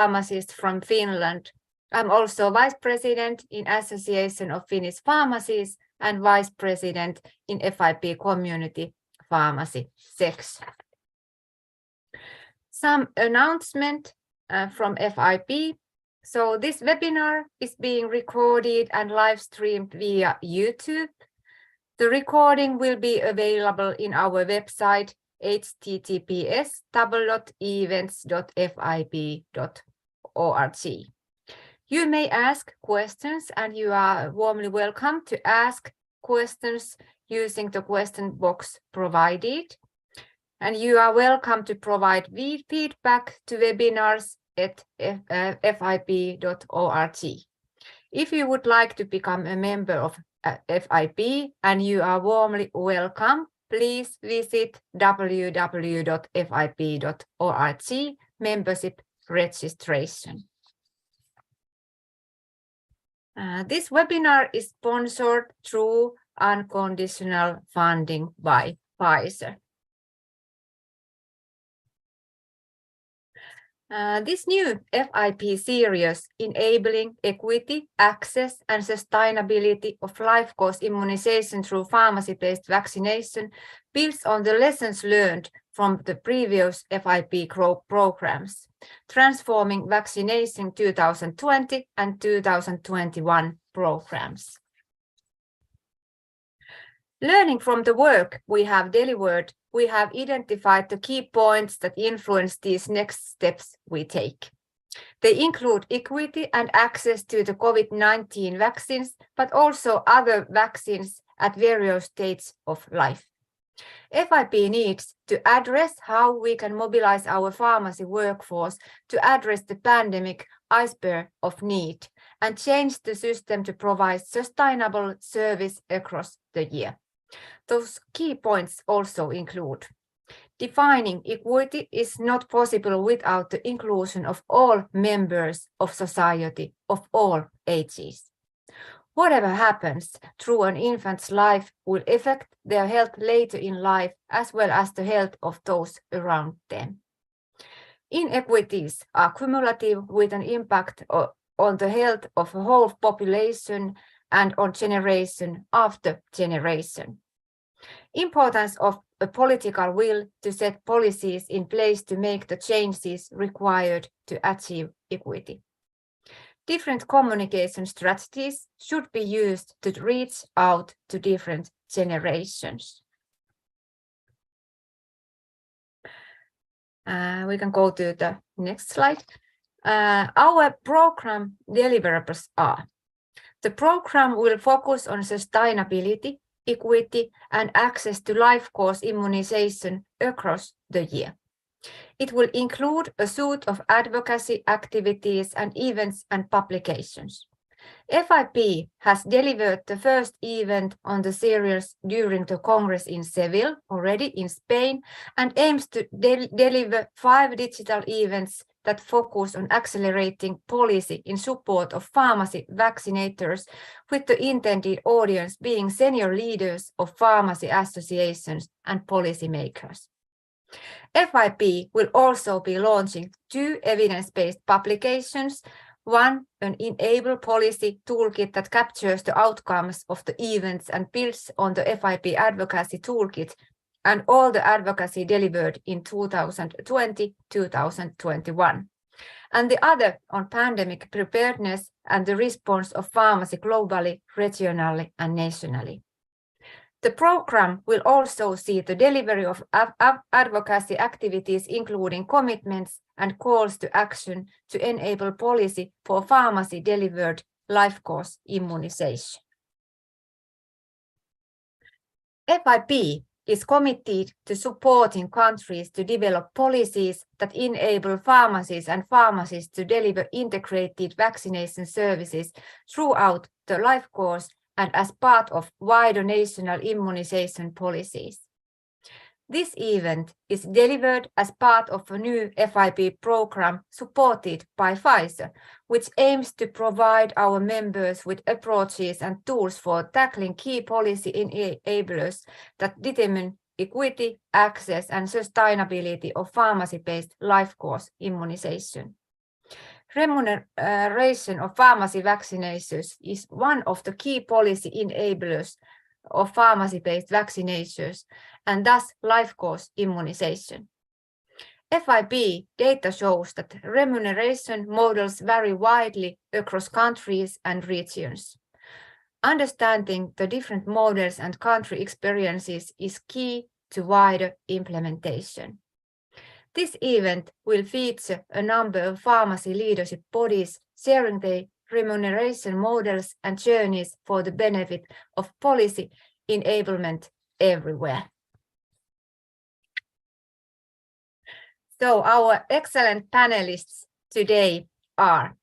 pharmacist from Finland. I'm also Vice President in Association of Finnish Pharmacies and Vice President in FIP Community Pharmacy section. Some announcement from FIP. So this webinar is being recorded and live streamed via YouTube. The recording will be available in our website https://events.fip.org. You may ask questions and you are warmly welcome to ask questions using the question box provided. And you are welcome to provide feedback to webinars at fip.org. If you would like to become a member of FIP and you are warmly welcome, please visit www.fip.org membership registration. This webinar is sponsored through unconditional funding by Pfizer. This new FIP series, Enabling Equity, Access and Sustainability of Life Course Immunization through Pharmacy-Based Vaccination, builds on the lessons learned from the previous FIP programs, Transforming Vaccination 2020 and 2021 programs. Learning from the work we have delivered, we have identified the key points that influence these next steps we take. They include equity and access to the COVID-19 vaccines, but also other vaccines at various stages of life. FIP needs to address how we can mobilize our pharmacy workforce to address the pandemic iceberg of need and change the system to provide sustainable service across the year. Those key points also include defining equity is not possible without the inclusion of all members of society of all ages. Whatever happens through an infant's life will affect their health later in life as well as the health of those around them. Inequities are cumulative with an impact on the health of a whole population and on generation after generation. Importance of a political will to set policies in place to make the changes required to achieve equity. Different communication strategies should be used to reach out to different generations. We can go to the next slide. Our program deliverables are: the program will focus on sustainability, equity, and access to life course immunization across the year. It will include a suite of advocacy activities and events and publications. FIP has delivered the first event on the series during the Congress in Seville, already in Spain, and aims to deliver 5 digital events that focus on accelerating policy in support of pharmacy vaccinators, with the intended audience being senior leaders of pharmacy associations and policymakers. FIP will also be launching 2 evidence-based publications, one an Enable Policy Toolkit that captures the outcomes of the events and builds on the FIP Advocacy Toolkit and all the advocacy delivered in 2020-2021, and the other on pandemic preparedness and the response of pharmacy globally, regionally, and nationally. The program will also see the delivery of advocacy activities, including commitments and calls to action to enable policy for pharmacy-delivered life course immunization. FIP is committed to supporting countries to develop policies that enable pharmacies and pharmacists to deliver integrated vaccination services throughout the life course and as part of wider national immunization policies. This event is delivered as part of a new FIP program supported by Pfizer, which aims to provide our members with approaches and tools for tackling key policy enablers that determine equity, access, and sustainability of pharmacy-based life course immunization. remuneration of pharmacy vaccinations is one of the key policy enablers of pharmacy-based vaccinations and thus life course immunization. FIP data shows that remuneration models vary widely across countries and regions. Understanding the different models and country experiences is key to wider implementation. This event will feature a number of pharmacy leadership bodies sharing their remuneration models and journeys for the benefit of policy enablement everywhere. So our excellent panelists today are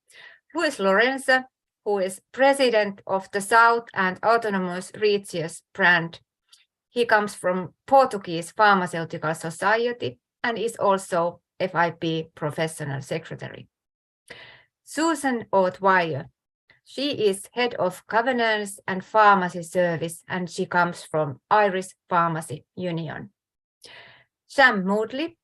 Luis Lorenzo, who is president of the South and Autonomous Regions brand. He comes from Portuguese Pharmaceutical Society and is also FIP Professional Secretary. Susan O'Dwyer, she is Head of Governance and Pharmacy Service, and she comes from Irish Pharmacy Union. Sam Moodley,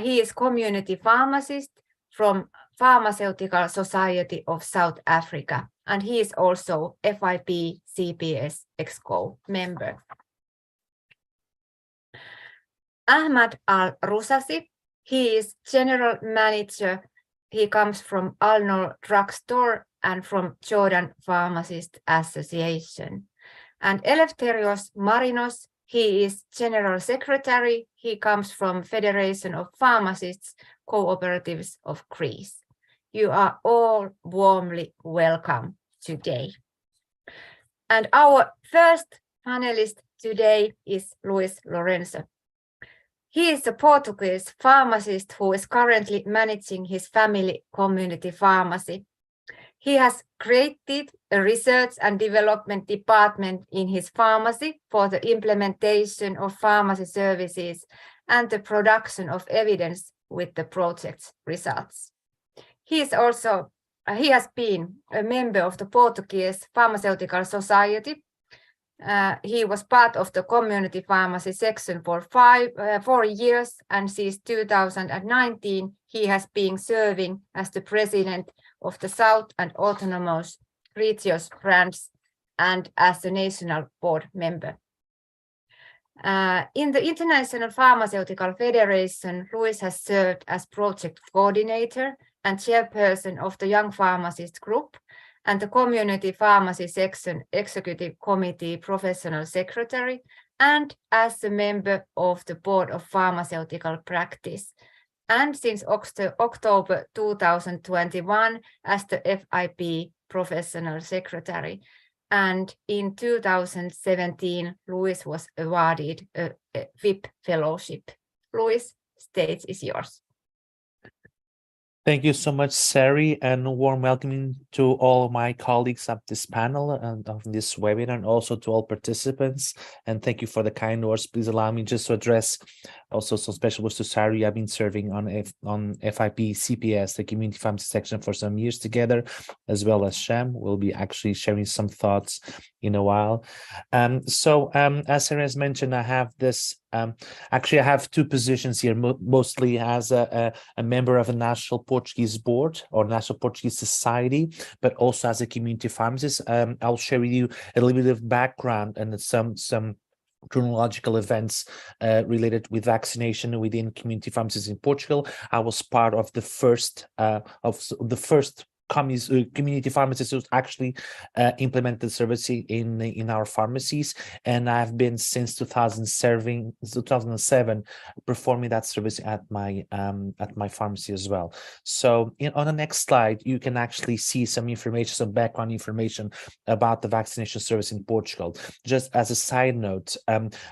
he is Community Pharmacist from Pharmaceutical Society of South Africa, and he is also FIP CPS Exco member. Ahmad Al-Rusasi, he is General Manager. He comes from Al-Noor Drugstore and from Jordan Pharmacist Association. And Eleftherios Marinos, he is General Secretary. He comes from Federation of Pharmacists Cooperatives of Greece. You are all warmly welcome today. And our first panelist today is Luis Lorenzo. He is a Portuguese pharmacist who is currently managing his family community pharmacy. He has created a research and development department in his pharmacy for the implementation of pharmacy services and the production of evidence with the project's results. He has been a member of the Portuguese Pharmaceutical Society. He was part of the community pharmacy section for 4 years, and since 2019 he has been serving as the president of the South and Autonomous Regions branch and as a national board member. In the International Pharmaceutical Federation, Luis has served as project coordinator and chairperson of the Young Pharmacist Group and the Community Pharmacy Section Executive Committee Professional Secretary, and as a member of the Board of Pharmaceutical Practice, and since October 2021 as the FIP Professional Secretary. And in 2017, Luis was awarded a VIP Fellowship. Luis, stage is yours. Thank you so much, Sari, and a warm welcoming to all of my colleagues at this panel and of this webinar, and also to all participants. And thank you for the kind words. Please allow me just to address also some special words to Sari. I've been serving on FIP CPS, the Community Pharmacy section, for some years together, as well as Shem. We'll be actually sharing some thoughts in a while. As Sari has mentioned, I have this. Actually, I have two positions here, mostly as a member of a national Portuguese board or National Portuguese Society, but also as a community pharmacist. I'll share with you a little bit of background and some chronological events related with vaccination within community pharmacies in Portugal. I was part of the first community pharmacists who actually implemented the service in our pharmacies, and I've been since 2007 performing that service at my pharmacy as well. So on the next slide, you can actually see some information, some background information about the vaccination service in Portugal. Just as a side note,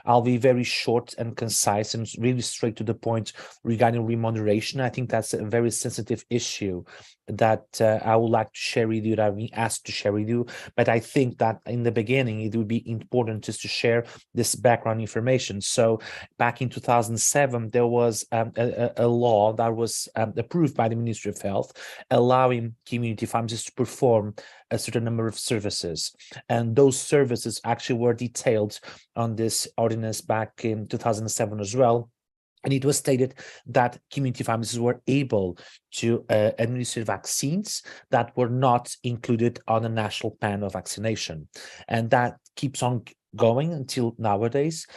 I'll be very short and concise and really straight to the point regarding remuneration. I think that's a very sensitive issue that I would like to share with you, that I've been asked to share with you. But I think that in the beginning, it would be important just to share this background information. So back in 2007, there was a law that was approved by the Ministry of Health, allowing community pharmacists to perform a certain number of services. And those services actually were detailed on this ordinance back in 2007 as well. And it was stated that community pharmacists were able to administer vaccines that were not included on a national plan of vaccination. And that keeps on going until nowadays,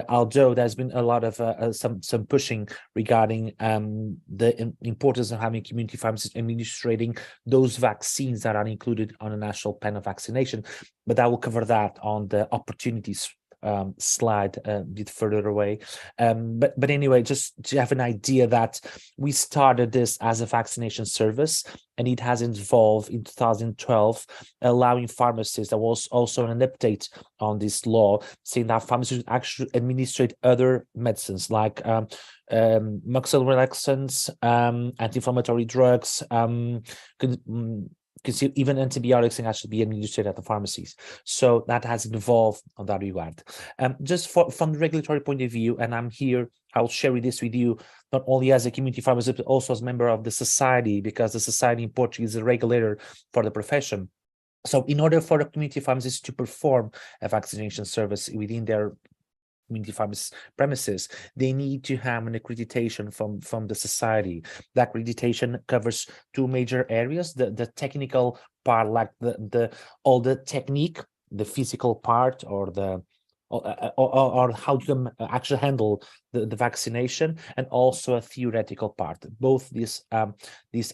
although there's been a lot of some pushing regarding the importance of having community pharmacists administering those vaccines that are included on a national plan of vaccination. But I will cover that on the opportunities slide a bit further away. But anyway, just to have an idea that we started this as a vaccination service, and it has evolved in 2012, allowing pharmacists. There was also an update on this law saying that pharmacists actually administrate other medicines like muscle relaxants, anti-inflammatory drugs, even antibiotics can actually be administered at the pharmacies. So that has evolved on that regard. Just from the regulatory point of view, and I'm here, I'll share this with you, not only as a community pharmacist, but also as a member of the society, because the society in Portugal is a regulator for the profession. So in order for a community pharmacist to perform a vaccination service within their community pharmacy premises, they need to have an accreditation from the society. That accreditation covers two major areas: the technical part, like all the technique, the physical part, or the or how you actually handle the vaccination, and also a theoretical part. Both these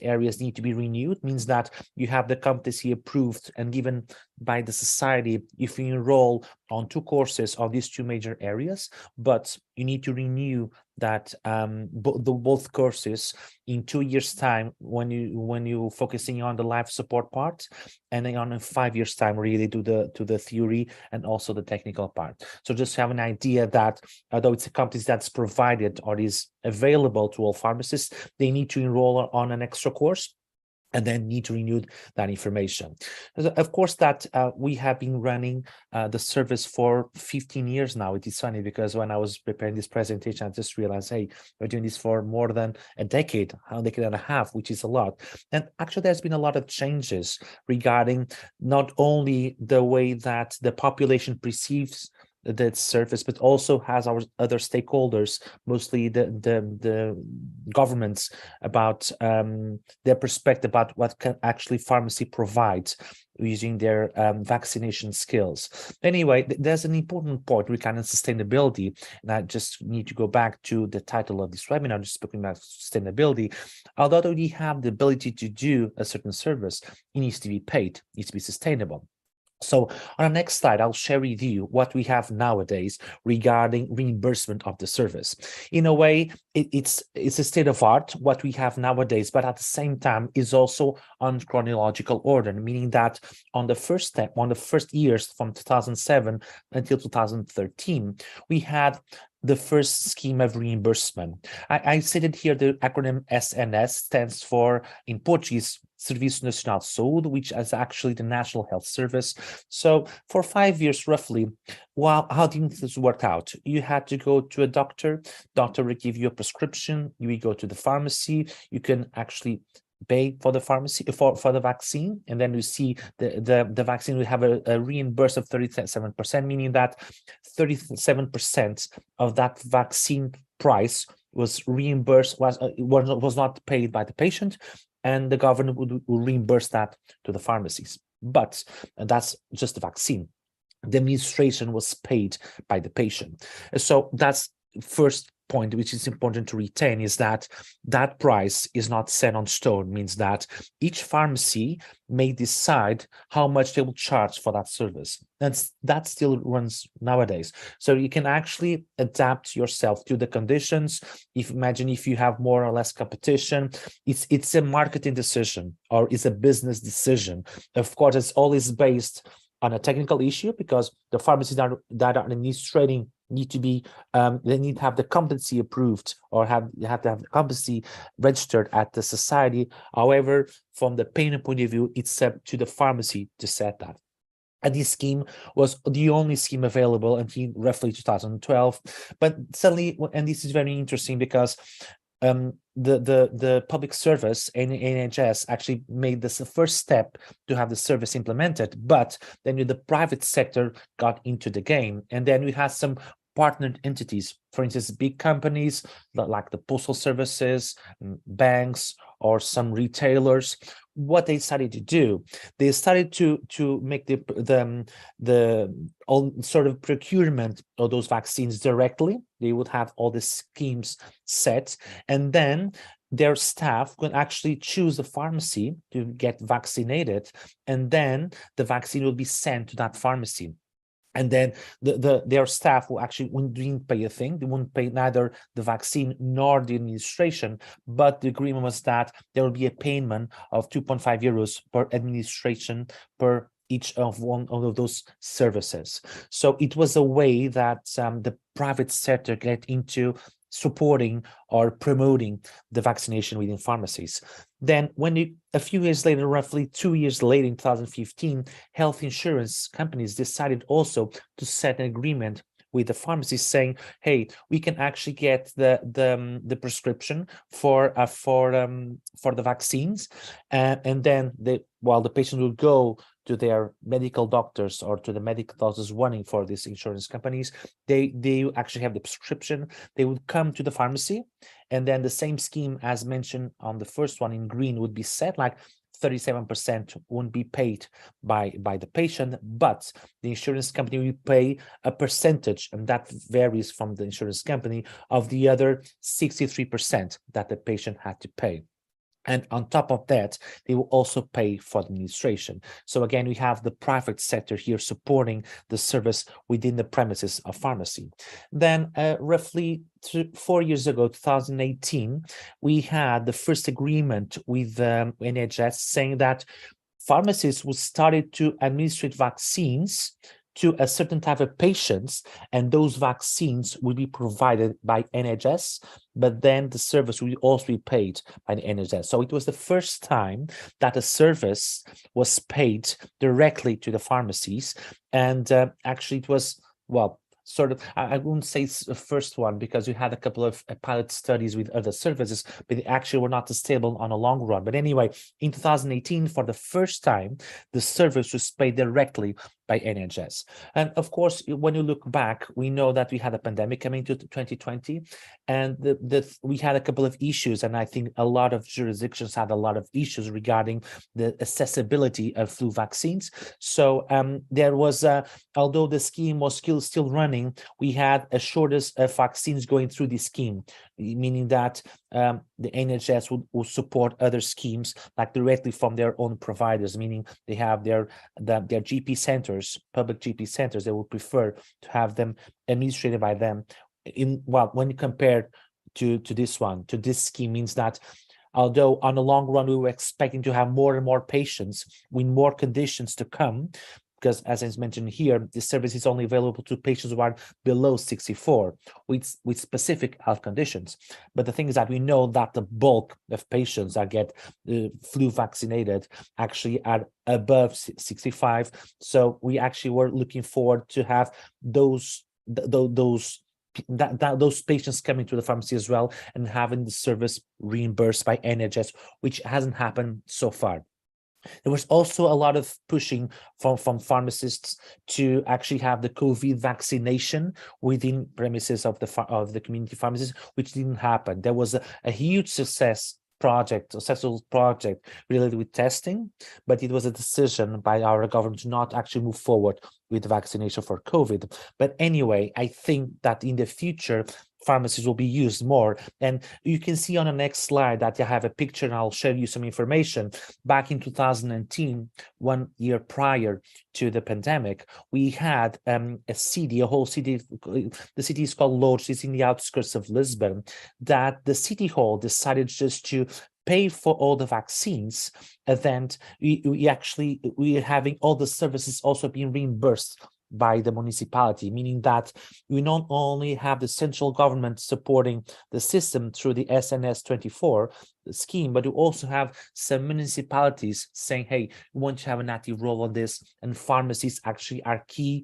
areas need to be renewed. Means that you have the competency approved and given by the society if you enroll on two courses of these two major areas, but you need to renew that both courses in 2 years' time when you focusing on the life support part, and then on 5 years' time really to the theory and also the technical part. So just have an idea that although it's a competency that's provided or is available to all pharmacists, they need to enroll on an extra course and then need to renew that information. Of course, that we have been running the service for 15 years now. It is funny because when I was preparing this presentation, I just realized, hey, we're doing this for more than a decade and a half, which is a lot. And actually, there's been a lot of changes regarding not only the way that the population perceives that service, but also has our other stakeholders, mostly the governments, about their perspective about what can actually pharmacy provide using their vaccination skills. Anyway, there's an important point regarding sustainability, and I just need to go back to the title of this webinar, just speaking about sustainability. Although we have the ability to do a certain service, it needs to be paid, it needs to be sustainable. So on the next slide, I'll share with you what we have nowadays regarding reimbursement of the service. In a way, it's a state of art, what we have nowadays, but at the same time is also on chronological order, meaning that on the first step, on the first years from 2007 until 2013, we had the first scheme of reimbursement. I stated here the acronym SNS stands for, in Portuguese, Serviço Nacional de Saúde, which is actually the National Health Service. So for 5 years, roughly, how did this work out? You had to go to a doctor would give you a prescription, you would go to the pharmacy, you can actually pay for the pharmacy for the vaccine, and then you see the vaccine will have a reimburse of 37%, meaning that 37% of that vaccine price was reimbursed, was not paid by the patient, and the government would reimburse that to the pharmacies. But that's just the vaccine. The administration was paid by the patient. So that's first point, which is important to retain, is that that price is not set on stone. Means that each pharmacy may decide how much they will charge for that service. That still runs nowadays. So you can actually adapt yourself to the conditions. Imagine if you have more or less competition, it's a marketing decision or it's a business decision. Of course, it's always based on a technical issue, because the pharmacies that are administrating need to be they need to have the competency approved, or you have to have the competency registered at the society. However, from the payment point of view, it's up to the pharmacy to set that. And this scheme was the only scheme available until roughly 2012. But suddenly, and this is very interesting because the public service and NHS actually made this the first step to have the service implemented, but then the private sector got into the game, and then we had some partnered entities, for instance, big companies like the postal services, banks, or some retailers. What they started to do, they started to make the all sort of procurement of those vaccines directly. They would have all the schemes set, and then their staff can actually choose a pharmacy to get vaccinated, and then the vaccine will be sent to that pharmacy. And then their staff didn't pay a thing. They wouldn't pay neither the vaccine nor the administration, but the agreement was that there will be a payment of 2.5 euros per administration per each of one of those services. So it was a way that the private sector get into supporting or promoting the vaccination within pharmacies. Then a few years later, roughly 2 years later in 2015, health insurance companies decided also to set an agreement with the pharmacies saying, hey, we can actually get the prescription for the vaccines, and then while the patient will go to their medical doctors or to the medical doctors running for these insurance companies, they actually have the prescription. They would come to the pharmacy, and then the same scheme as mentioned on the first one in green would be set, like 37% won't be paid by the patient, but the insurance company will pay a percentage, and that varies from the insurance company, of the other 63% that the patient had to pay. And on top of that, they will also pay for the administration. So again, we have the private sector here supporting the service within the premises of pharmacy. Then roughly 4 years ago, 2018, we had the first agreement with NHS saying that pharmacists would started to administrate vaccines to a certain type of patients, and those vaccines will be provided by NHS, but then the service will also be paid by the NHS. So it was the first time that a service was paid directly to the pharmacies, and actually it was, well, sort of, I wouldn't say it's the first one, because we had a couple of pilot studies with other services, but they actually were not as stable on a long run. But anyway, in 2018, for the first time, the service was paid directly by NHS. And of course, when you look back, we know that we had a pandemic coming to 2020, and we had a couple of issues, and I think a lot of jurisdictions had a lot of issues regarding the accessibility of flu vaccines. So there was, although the scheme was still running, we had a shortage of vaccines going through the scheme, meaning that the NHS would support other schemes like directly from their own providers, meaning they have their GP centers, public GP centers. They would prefer to have them administered by them. When you compare to this scheme, means that although on the long run we were expecting to have more and more patients with more conditions to come, because as I mentioned here, this service is only available to patients who are below 64 with specific health conditions. But the thing is that we know that the bulk of patients that get flu vaccinated actually are above 65. So we actually were looking forward to have those patients coming to the pharmacy as well, and having the service reimbursed by NHS, which hasn't happened so far. There was also a lot of pushing from pharmacists to actually have the COVID vaccination within premises of the community pharmacies, which didn't happen. There was a huge successful project related with testing, but it was a decision by our government to not actually move forward with vaccination for COVID. But anyway, I think that in the future, pharmacies will be used more. And you can see on the next slide that I have a picture, and I'll show you some information. Back in 2019, 1 year prior to the pandemic, we had a whole city, the city is called Lourdes, it's in the outskirts of Lisbon, that the city hall decided just to pay for all the vaccines, and then we are having all the services also being reimbursed by the municipality, meaning that we not only have the central government supporting the system through the SNS 24 scheme, but we also have some municipalities saying, hey, we want to have an active role on this, and pharmacies actually are key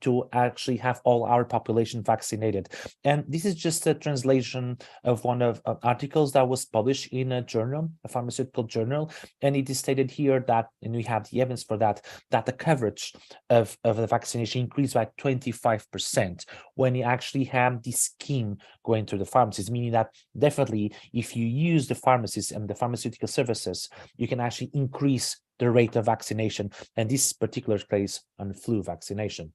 to actually have all our population vaccinated. And this is just a translation of one of articles that was published in a journal, a pharmaceutical journal, and it is stated here that, and we have the evidence for that, that the coverage of the vaccination increased by 25% when you actually have this scheme going through the pharmacies, meaning that definitely if you use the pharmacies and the pharmaceutical services, you can actually increase the rate of vaccination, and this particular case on flu vaccination.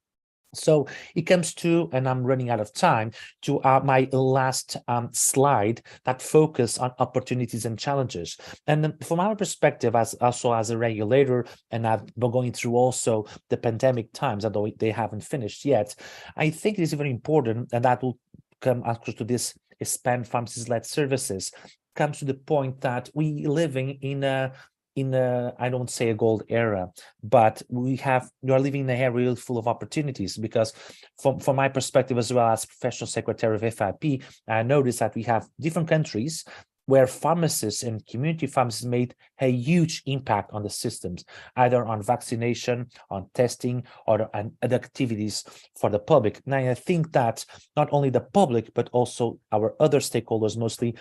So it comes to, and I'm running out of time, to my last slide that focus on opportunities and challenges. And from our perspective, as a regulator, and I've been going through also the pandemic times, although they haven't finished yet, I think it is very important, and that will come across to this expand pharmacist-led services, comes to the point that we living in a I don't say a gold era, but we are living in an area full of opportunities, because from my perspective as well as professional secretary of FIP, I noticed that we have different countries where pharmacists and community pharmacists made a huge impact on the systems, either on vaccination, on testing, or on other activities for the public. Now, I think that not only the public, but also our other stakeholders, mostly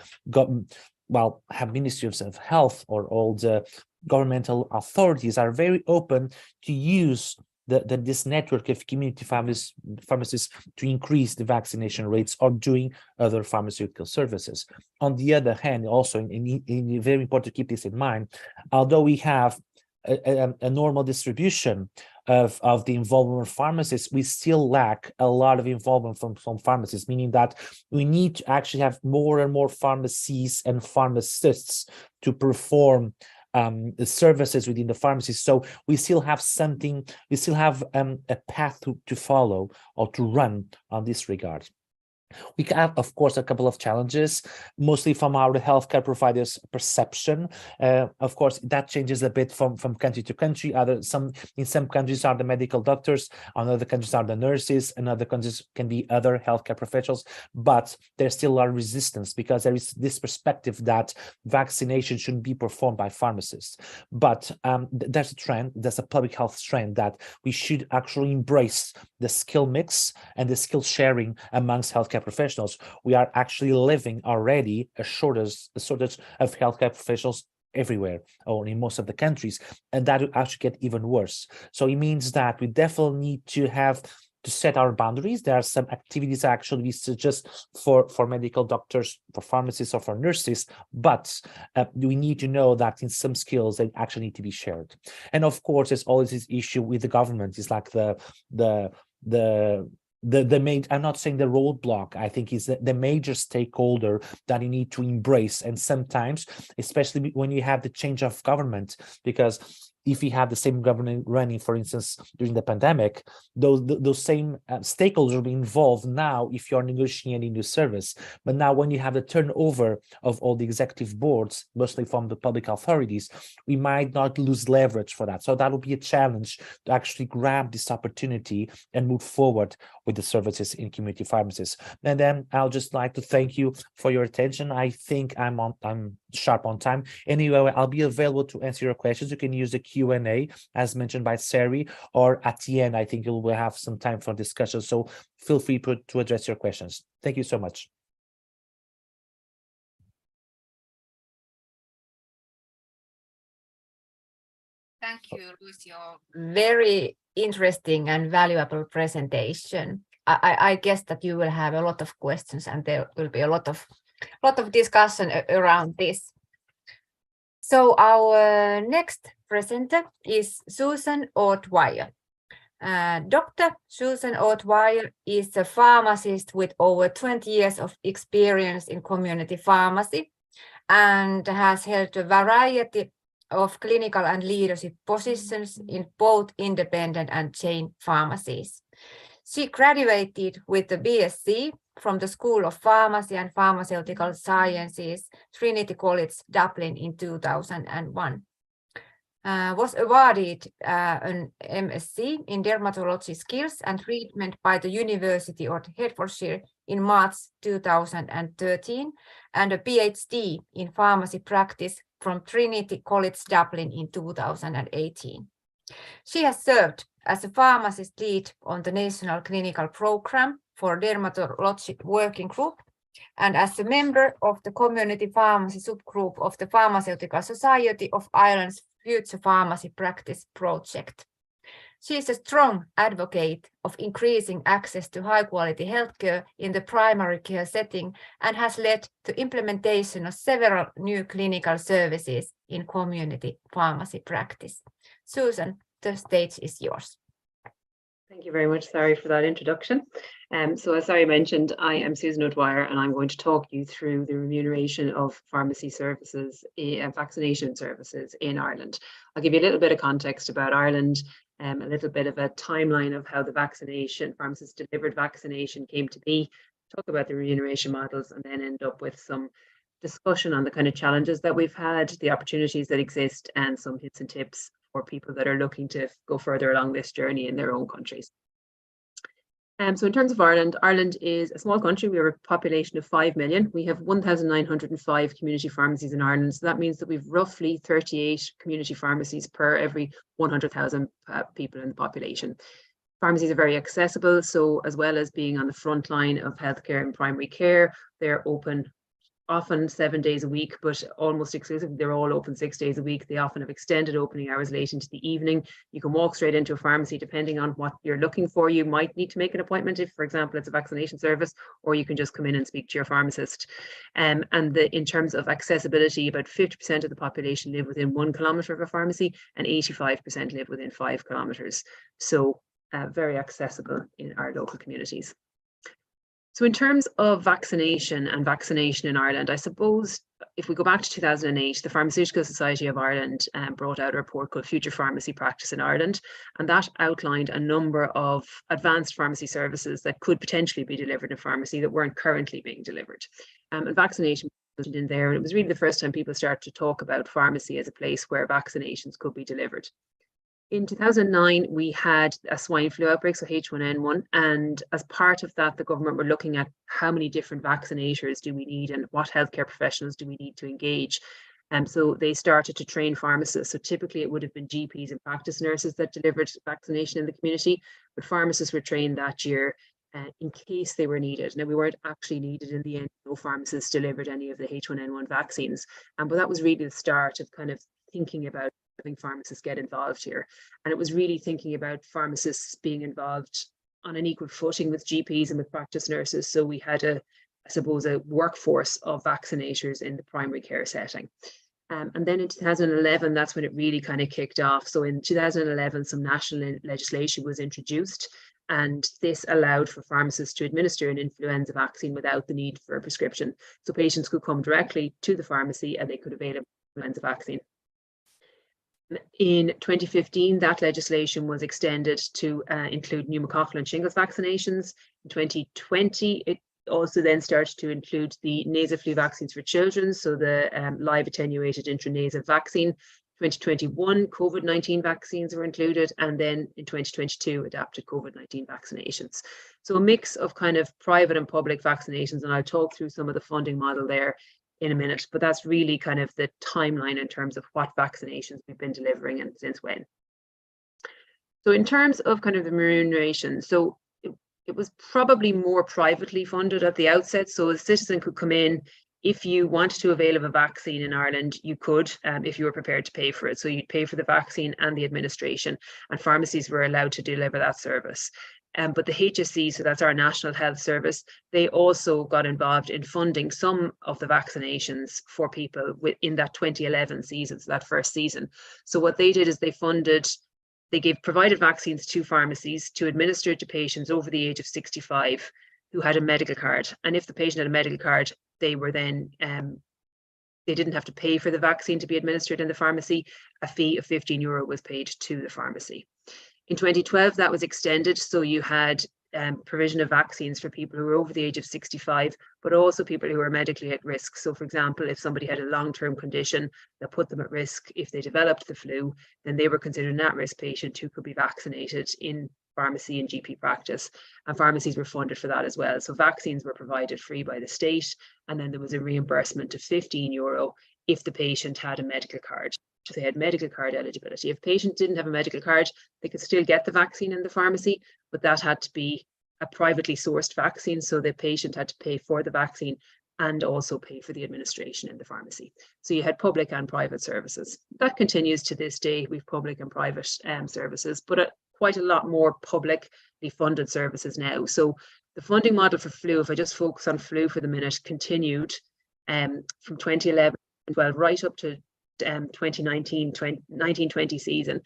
have ministries of health or all the governmental authorities, are very open to use this network of community pharmacists to increase the vaccination rates or doing other pharmaceutical services. On the other hand, also, very important to keep this in mind, although we have a normal distribution of the involvement of pharmacists, we still lack a lot of involvement from pharmacists, meaning that we need to actually have more and more pharmacies and pharmacists to perform the services within the pharmacies. So we still have a path to follow or to run on this regard. We have, of course, a couple of challenges, mostly from our healthcare providers' perception. Of course, that changes a bit from country to country. In some countries are the medical doctors, in other countries are the nurses, and other countries can be other healthcare professionals. But there's still a lot of resistance because there is this perspective that vaccination shouldn't be performed by pharmacists. But there's a trend, there's a public health trend that we should actually embrace the skill mix and the skill sharing amongst healthcare professionals. We are actually living already a shortage of healthcare professionals everywhere, or in most of the countries, and that will actually get even worse. So it means that we definitely need to set our boundaries. There are some activities actually we suggest for medical doctors, for pharmacists, or for nurses, but we need to know that in some skills they actually need to be shared. And of course, there's always this issue with the government. It's like the main, I'm not saying the roadblock, I think is the major stakeholder that you need to embrace. And sometimes, especially when you have the change of government, because if you have the same government running, for instance, during the pandemic, those same stakeholders will be involved now if you're negotiating a new service. But now when you have the turnover of all the executive boards, mostly from the public authorities, we might not lose leverage for that. So that will be a challenge to actually grab this opportunity and move forward with the services in community pharmacies. And then I'll just like to thank you for your attention. I think I'm sharp on time. Anyway, I'll be available to answer your questions. You can use the Q&A as mentioned by Sari, or at the end, I think you will have some time for discussion. So feel free to address your questions. Thank you so much. Thank you, Luis, your very interesting and valuable presentation. I guess that you will have a lot of questions and there will be a lot of discussion around this. So our next presenter is Susan O'Dwyer. Dr. Susan O'Dwyer is a pharmacist with over 20 years of experience in community pharmacy and has held a variety of clinical and leadership positions in both independent and chain pharmacies. She graduated with the BSc from the School of Pharmacy and Pharmaceutical Sciences, Trinity College, Dublin in 2001. Was awarded an MSc in Dermatology Skills and Treatment by the University of Hertfordshire in March 2013, and a PhD in Pharmacy Practice from Trinity College Dublin in 2018. She has served as a pharmacist lead on the National Clinical Program for Dermatology Working Group and as a member of the Community Pharmacy subgroup of the Pharmaceutical Society of Ireland's Future Pharmacy Practice Project. She is a strong advocate of increasing access to high-quality healthcare in the primary care setting and has led to implementation of several new clinical services in community pharmacy practice. Susan, the stage is yours. Thank you very much, Sari, for that introduction. So as Sari mentioned, I am Susan O'Dwyer and I'm going to talk you through the remuneration of pharmacy services, vaccination services in Ireland. I'll give you a little bit of context about Ireland, a little bit of a timeline of how the vaccination, pharmacist delivered vaccination came to be, talk about the remuneration models, and then end up with some discussion on the kind of challenges that we've had, the opportunities that exist, and some hints and tips for people that are looking to go further along this journey in their own countries. So in terms of Ireland, Ireland is a small country. We have a population of 5 million. We have 1,905 community pharmacies in Ireland. So that means that we've roughly 38 community pharmacies per every 100,000 people in the population. Pharmacies are very accessible. So as well as being on the front line of healthcare and primary care, they're open often 7 days a week, but almost exclusively, they're all open 6 days a week. They often have extended opening hours late into the evening. You can walk straight into a pharmacy depending on what you're looking for. You might need to make an appointment if, for example, it's a vaccination service, or you can just come in and speak to your pharmacist. In terms of accessibility, about 50% of the population live within 1 kilometre of a pharmacy and 85% live within 5 kilometres. So very accessible in our local communities. So in terms of vaccination and vaccination in Ireland, I suppose if we go back to 2008, the Pharmaceutical Society of Ireland brought out a report called Future Pharmacy Practice in Ireland, and that outlined a number of advanced pharmacy services that could potentially be delivered in pharmacy that weren't currently being delivered. And vaccination was in there, and it was really the first time people started to talk about pharmacy as a place where vaccinations could be delivered. In 2009, we had a swine flu outbreak, so H1N1, and as part of that, the government were looking at how many different vaccinators do we need and what healthcare professionals do we need to engage. So they started to train pharmacists. So typically it would have been GPs and practice nurses that delivered vaccination in the community, but pharmacists were trained that year in case they were needed. Now, we weren't actually needed in the end. No pharmacists delivered any of the H1N1 vaccines, but that was really the start of kind of thinking about having pharmacists get involved here. And it was really thinking about pharmacists being involved on an equal footing with GPs and with practice nurses. So we had a workforce of vaccinators in the primary care setting. And then in 2011, that's when it really kind of kicked off. So in 2011, some national legislation was introduced, and this allowed for pharmacists to administer an influenza vaccine without the need for a prescription. So patients could come directly to the pharmacy and they could avail of an influenza vaccine. In 2015, that legislation was extended to include pneumococcal and shingles vaccinations. In 2020, it also then started to include the nasal flu vaccines for children, so the live attenuated intranasal vaccine. 2021, COVID-19 vaccines were included, and then in 2022, adapted COVID-19 vaccinations. So a mix of kind of private and public vaccinations, and I'll talk through some of the funding model there in a minute, but that's really kind of the timeline in terms of what vaccinations we've been delivering and since when. So in terms of kind of the remuneration, so it was probably more privately funded at the outset. So a citizen could come in. If you wanted to avail of a vaccine in Ireland, you could, if you were prepared to pay for it. So you'd pay for the vaccine and the administration, and pharmacies were allowed to deliver that service. But the HSE, so that's our National Health Service, they also got involved in funding some of the vaccinations for people in that 2011 season, so that first season. So what they did is they provided vaccines to pharmacies to administer to patients over the age of 65 who had a medical card. And if the patient had a medical card, they were then, they didn't have to pay for the vaccine to be administered in the pharmacy. A fee of €15 was paid to the pharmacy. In 2012, that was extended, so you had provision of vaccines for people who were over the age of 65, but also people who are medically at risk. So for example, if somebody had a long-term condition that put them at risk if they developed the flu, then they were considered an at-risk patient who could be vaccinated in pharmacy and GP practice, and pharmacies were funded for that as well. So vaccines were provided free by the state, and then there was a reimbursement of €15 if the patient had a medical card. they had medical card eligibility. If patients didn't have a medical card, they could still get the vaccine in the pharmacy, but that had to be a privately sourced vaccine. So the patient had to pay for the vaccine and also pay for the administration in the pharmacy. So you had public and private services. That continues to this day. We've public and private services, but quite a lot more publicly funded services now. So the funding model for flu, if I just focus on flu for the minute, continued from 2011, 12 right up to 2019-20 season.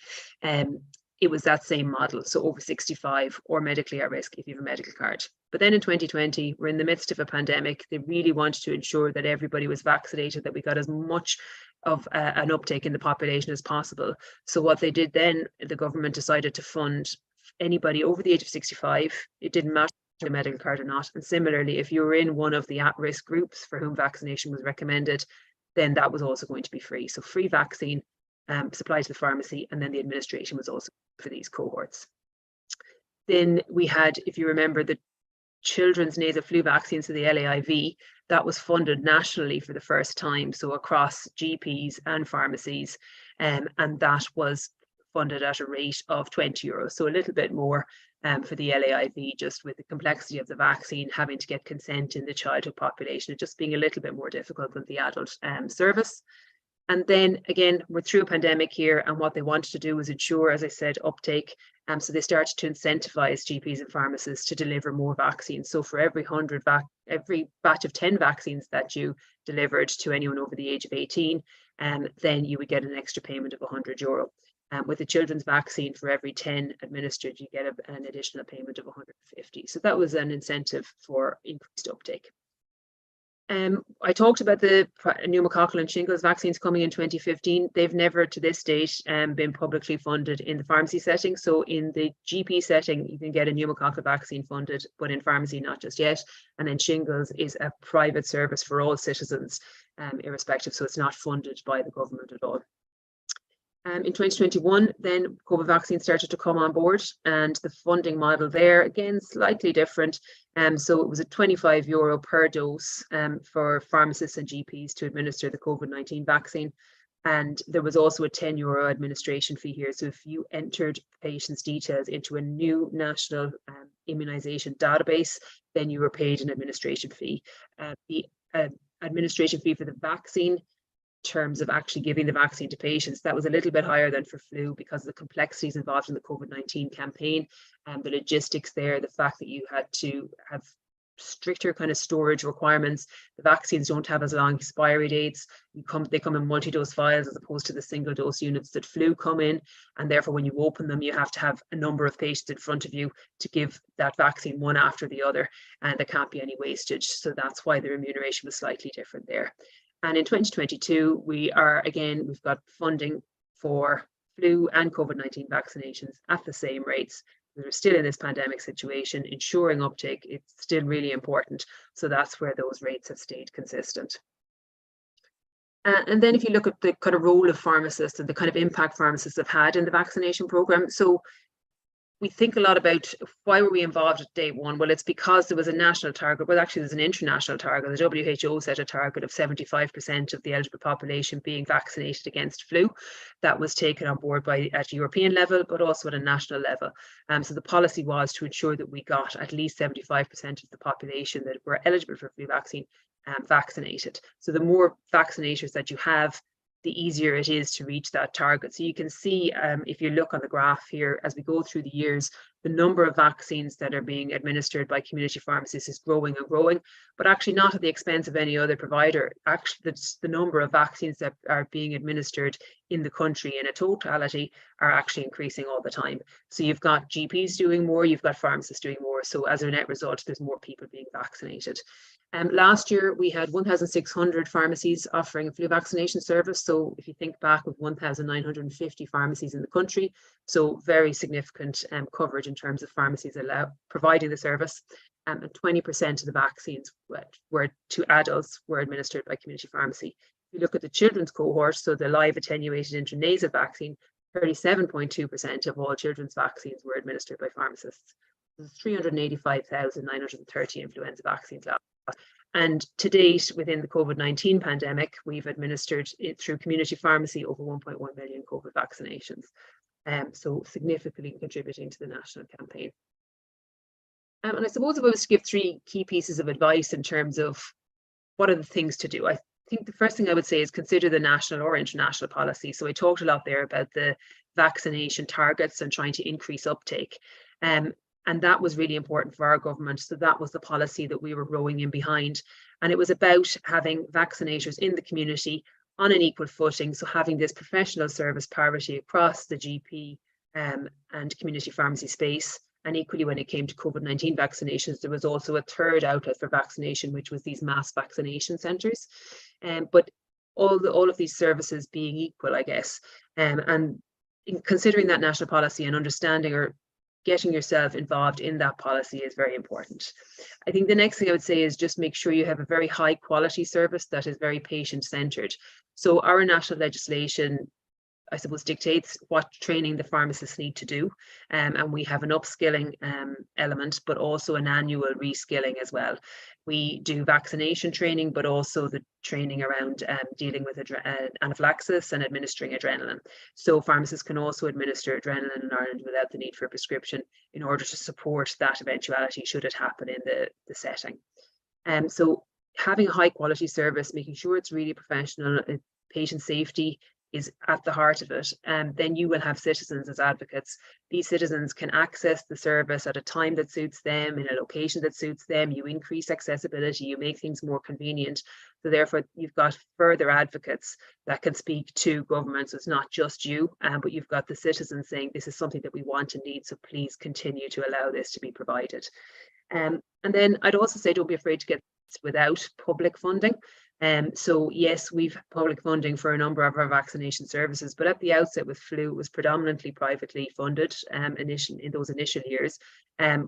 It was that same model, so over 65 or medically at risk if you have a medical card. But then in 2020, we're in the midst of a pandemic. They really wanted to ensure that everybody was vaccinated, that we got as much of an uptake in the population as possible. So what they did then, the government decided to fund anybody over the age of 65. It didn't matter if you had a medical card or not. And similarly, if you were in one of the at-risk groups for whom vaccination was recommended, then that was also going to be free. So free vaccine supplied to the pharmacy, and then the administration was also for these cohorts. Then we had, if you remember, the children's nasal flu vaccine, so the LAIV, that was funded nationally for the first time, so across GPs and pharmacies, and that was funded at a rate of €20, so a little bit more for the LAIV, just with the complexity of the vaccine, having to get consent in the childhood population, it just being a little bit more difficult than the adult service. And then again, we're through a pandemic here, and what they wanted to do was ensure, as I said, uptake. So they started to incentivize GPs and pharmacists to deliver more vaccines. So for every every batch of 10 vaccines that you delivered to anyone over the age of 18, then you would get an extra payment of €100. With the children's vaccine, for every 10 administered, you get an additional payment of €150. So that was an incentive for increased uptake. I talked about the pneumococcal and shingles vaccines coming in 2015. They've never to this date been publicly funded in the pharmacy setting. So in the GP setting, you can get a pneumococcal vaccine funded, but in pharmacy, not just yet. And then shingles is a private service for all citizens, irrespective. So it's not funded by the government at all. In 2021, then COVID vaccines started to come on board, and the funding model there, again, slightly different. So it was a €25 per dose for pharmacists and GPs to administer the COVID-19 vaccine. And there was also a €10 administration fee here. So if you entered patients' details into a new national immunisation database, then you were paid an administration fee. The administration fee for the vaccine, terms of actually giving the vaccine to patients, that was a little bit higher than for flu because of the complexities involved in the COVID-19 campaign, and the logistics there, the fact that you had to have stricter kind of storage requirements. The vaccines don't have as long expiry dates. They come in multi-dose vials as opposed to the single dose units that flu come in, and therefore when you open them, you have to have a number of patients in front of you to give that vaccine one after the other, and there can't be any wastage. So that's why the remuneration was slightly different there. And in 2022, we've got funding for flu and COVID-19 vaccinations at the same rates. We're still in this pandemic situation, ensuring uptake, it's still really important. So that's where those rates have stayed consistent. And then if you look at the kind of role of pharmacists and the kind of impact pharmacists have had in the vaccination program. So we think a lot about why were we involved at day one? Well, it's because there was a national target. Well, actually, there's an international target. The WHO set a target of 75% of the eligible population being vaccinated against flu. That was taken on board at European level, but also at a national level. So the policy was to ensure that we got at least 75% of the population that were eligible for flu vaccine vaccinated. So the more vaccinators that you have, the easier it is to reach that target. So you can see, if you look on the graph here, as we go through the years, the number of vaccines that are being administered by community pharmacists is growing and growing, but actually not at the expense of any other provider. Actually, the number of vaccines that are being administered in the country in a totality are actually increasing all the time. So you've got GPs doing more, you've got pharmacists doing more. So as a net result, there's more people being vaccinated. Last year, we had 1,600 pharmacies offering a flu vaccination service. So if you think back, with 1,950 pharmacies in the country, so very significant coverage in terms of pharmacies providing the service. And 20% of the vaccines were to adults were administered by community pharmacy. If you look at the children's cohort, so the live attenuated intranasal vaccine, 37.2% of all children's vaccines were administered by pharmacists. There's 385,930 influenza vaccines last. And to date, within the COVID-19 pandemic, we've administered it through community pharmacy over 1.1 million COVID vaccinations. So significantly contributing to the national campaign. And I suppose if I was to give 3 key pieces of advice in terms of what are the things to do, I think the first thing I would say is consider the national or international policy. So I talked a lot there about the vaccination targets and trying to increase uptake. And that was really important for our government. So that was the policy that we were rowing in behind. And it was about having vaccinators in the community on an equal footing. So having this professional service parity across the GP and community pharmacy space. And equally, when it came to COVID-19 vaccinations, there was also a third outlet for vaccination, which was these mass vaccination centres. But all of these services being equal, I guess, and in considering that national policy and understanding or getting yourself involved in that policy is very important. I think the next thing I would say is just make sure you have a very high quality service that is very patient centred. So our national legislation, I suppose, dictates what training the pharmacists need to do. And we have an upskilling element, but also an annual reskilling as well. We do vaccination training, but also the training around dealing with anaphylaxis and administering adrenaline. So pharmacists can also administer adrenaline in Ireland without the need for a prescription in order to support that eventuality should it happen in the setting. So having a high quality service, making sure it's really professional, patient safety is at the heart of it, and then you will have citizens as advocates. These citizens can access the service at a time that suits them, in a location that suits them. You increase accessibility, you make things more convenient. So therefore, you've got further advocates that can speak to governments. It's not just you, but you've got the citizens saying this is something that we want and need, so please continue to allow this to be provided. And then I'd also say don't be afraid to get this without public funding. So yes, we've public funding for a number of our vaccination services, but at the outset with flu, it was predominantly privately funded in those initial years,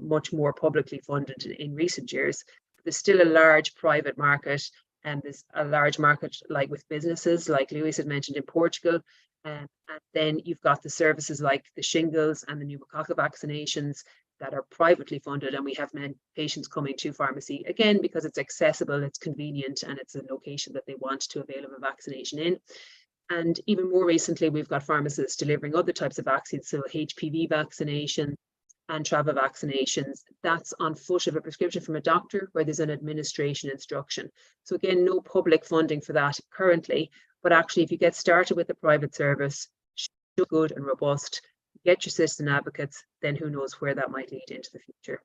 much more publicly funded in recent years. There's still a large private market, and there's a large market like with businesses, like Lewis had mentioned in Portugal. And then you've got the services like the shingles and the pneumococcal vaccinations that are privately funded, and we have patients coming to pharmacy again because it's accessible, it's convenient, and it's a location that they want to avail of a vaccination in. And even more recently, we've got pharmacists delivering other types of vaccines, so HPV vaccination and travel vaccinations. That's on foot of a prescription from a doctor where there's an administration instruction. So again, no public funding for that currently, but actually if you get started with a private service, good and robust, get your citizen advocates, then who knows where that might lead into the future.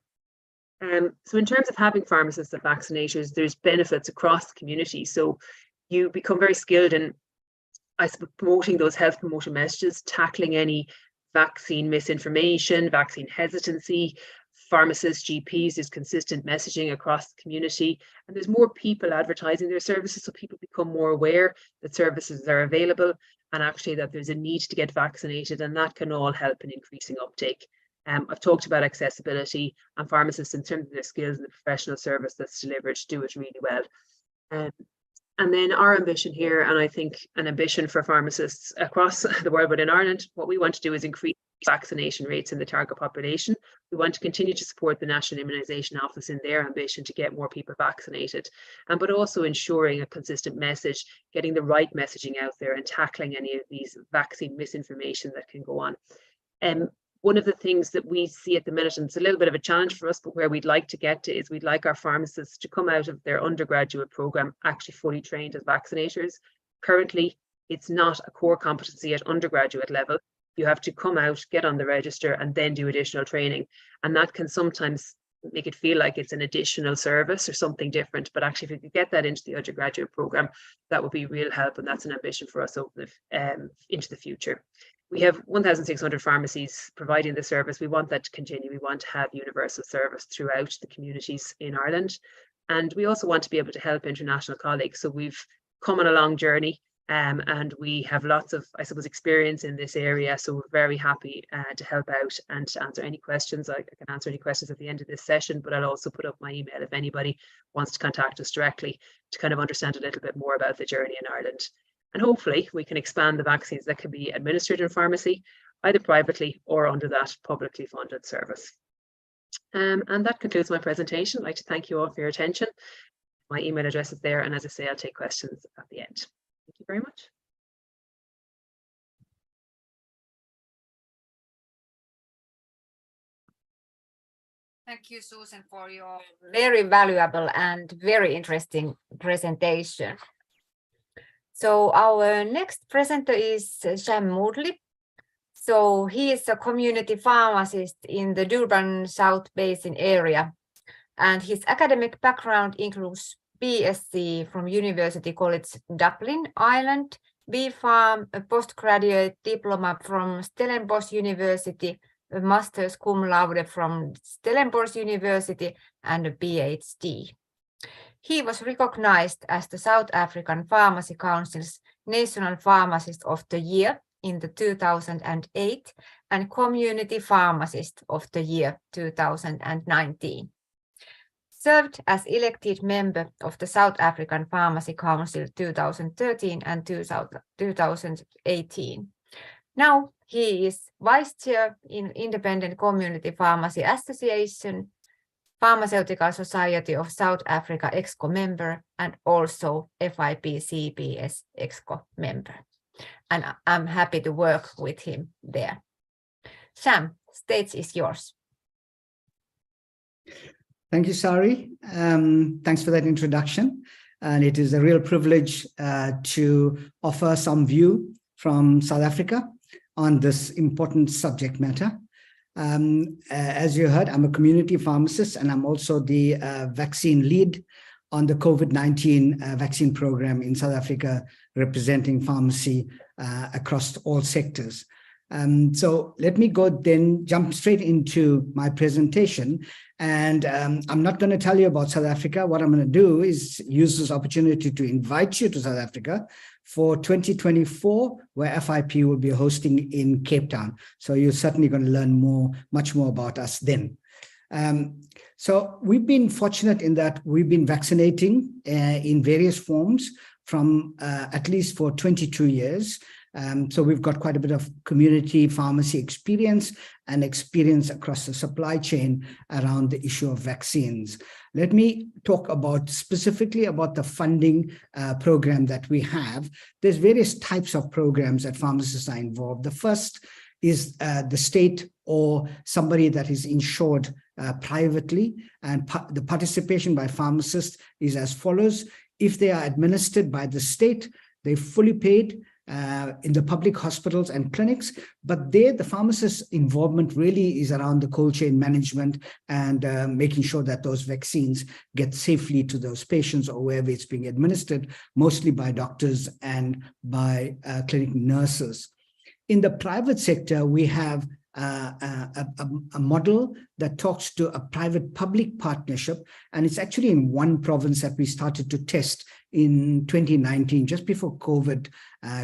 So in terms of having pharmacists and vaccinators, there's benefits across the community. So you become very skilled in, I suppose, promoting those health promotion messages, tackling any vaccine misinformation, vaccine hesitancy. Pharmacists, GPs, there's consistent messaging across the community, and there's more people advertising their services, so people become more aware that services are available and actually that there's a need to get vaccinated, and that can all help in increasing uptake. I've talked about accessibility, and pharmacists, in terms of their skills and the professional service that's delivered, do it really well. And then our ambition here, and I think an ambition for pharmacists across the world, but in Ireland, what we want to do is increase vaccination rates in the target population. We want to continue to support the National Immunisation Office in their ambition to get more people vaccinated, but also ensuring a consistent message, getting the right messaging out there and tackling any of these vaccine misinformation that can go on. One of the things that we see at the minute, and it's a little bit of a challenge for us, but where we'd like to get to is we'd like our pharmacists to come out of their undergraduate program actually fully trained as vaccinators. Currently, it's not a core competency at undergraduate level. You have to come out, get on the register, and then do additional training. And that can sometimes make it feel like it's an additional service or something different. But actually, if we could get that into the undergraduate program, that would be real help. And that's an ambition for us into the future. We have 1,600 pharmacies providing the service. We want that to continue. We want to have universal service throughout the communities in Ireland. And we also want to be able to help international colleagues. So we've come on a long journey, and we have lots of, I suppose, experience in this area. So we're very happy to help out and to answer any questions. I can answer any questions at the end of this session, but I'll also put up my email if anybody wants to contact us directly to kind of understand a little bit more about the journey in Ireland. And hopefully we can expand the vaccines that can be administered in pharmacy, either privately or under that publicly funded service. And that concludes my presentation. I'd like to thank you all for your attention. My email address is there, and as I say, I'll take questions at the end. Thank you very much. Thank you, Susan, for your very valuable and very interesting presentation. So our next presenter is Sam Moodley. So he is a community pharmacist in the Durban South Basin area, and his academic background includes BSc from University College Dublin, Ireland, B.Pharm, a postgraduate diploma from Stellenbosch University, a master's cum laude from Stellenbosch University, and a PhD. He was recognized as the South African Pharmacy Council's National Pharmacist of the Year in the 2008 and Community Pharmacist of the Year 2019. Served as elected member of the South African Pharmacy Council 2013 and 2018. Now he is Vice Chair in Independent Community Pharmacy Association, Pharmaceutical Society of South Africa EXCO member, and also FIP-CBS EXCO member. And I'm happy to work with him there. Sam, stage is yours. Thank you, Sari. Thanks for that introduction. And it is a real privilege to offer some view from South Africa on this important subject matter. As you heard, I'm a community pharmacist, and I'm also the vaccine lead on the COVID-19 vaccine program in South Africa, representing pharmacy across all sectors. So let me jump straight into my presentation. And I'm not going to tell you about South Africa. What I'm going to do is use this opportunity to invite you to South Africa for 2024, where FIP will be hosting in Cape Town. So you're certainly going to learn much more about us then. So we've been fortunate in that we've been vaccinating in various forms from at least for 22 years. So we've got quite a bit of community pharmacy experience and experience across the supply chain around the issue of vaccines. Let me talk specifically about the funding program that we have. There's various types of programs that pharmacists are involved. The first is the state or somebody that is insured privately, and the participation by pharmacists is as follows. If they are administered by the state, they're fully paid in the public hospitals and clinics, but there the pharmacist's involvement really is around the cold chain management and making sure that those vaccines get safely to those patients or wherever it's being administered, mostly by doctors and by clinic nurses. In the private sector, we have a model that talks to a private-public partnership, and it's actually in one province that we started to test in 2019, just before COVID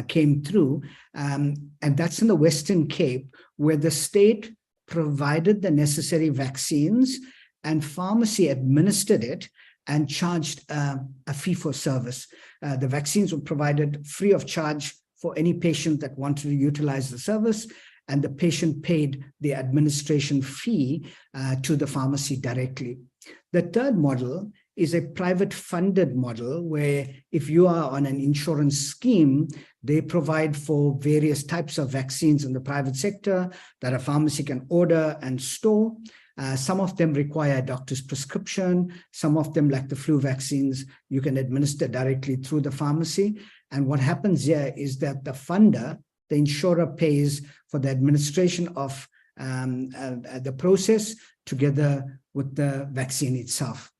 came through, and that's in the Western Cape, where the state provided the necessary vaccines and pharmacy administered it and charged a fee for service. The vaccines were provided free of charge for any patient that wanted to utilize the service, and the patient paid the administration fee to the pharmacy directly. The third model is a private funded model where if you are on an insurance scheme, they provide for various types of vaccines in the private sector that a pharmacy can order and store. Some of them require a doctor's prescription. Some of them, like the flu vaccines, you can administer directly through the pharmacy. And what happens here is that the funder, the insurer, pays for the administration of the process together with the vaccine itself.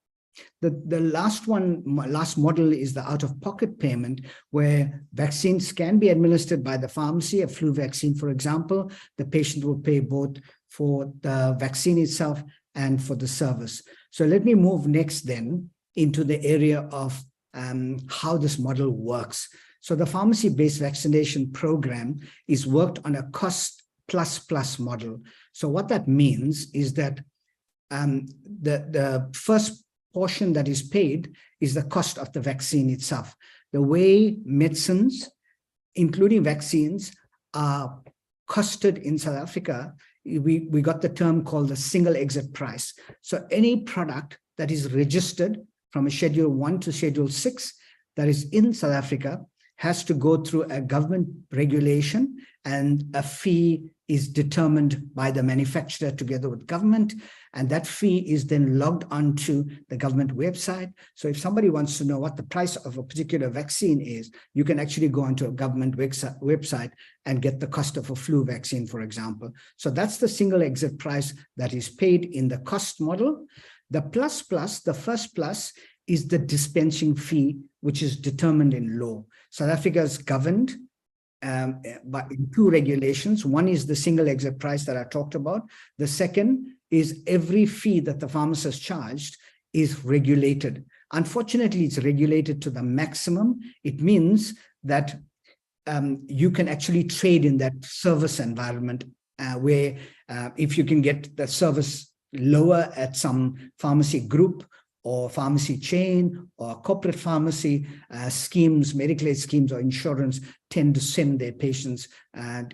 The last model is the out-of-pocket payment, where vaccines can be administered by the pharmacy. A flu vaccine, for example, the patient will pay both for the vaccine itself and for the service. So let me move next then into the area of how this model works. So the pharmacy-based vaccination program is worked on a cost-plus model. So what that means is that the first portion that is paid is the cost of the vaccine itself. The way medicines, including vaccines, are costed in South Africa, we got the term called the single exit price. So any product that is registered from a Schedule 1 to Schedule 6 that is in South Africa has to go through a government regulation, and a fee is determined by the manufacturer together with government, and that fee is then logged onto the government website. So if somebody wants to know what the price of a particular vaccine is, you can actually go onto a government website and get the cost of a flu vaccine, for example. So that's the single exit price that is paid in the cost model. The the first plus, is the dispensing fee, which is determined in law. South Africa is governed by two regulations. One is the single exit price that I talked about. The second is every fee that the pharmacist charged is regulated. Unfortunately, it's regulated to the maximum. It means that you can actually trade in that service environment where if you can get the service lower at some pharmacy group or pharmacy chain or corporate pharmacy schemes, medical aid schemes or insurance tend to send their patients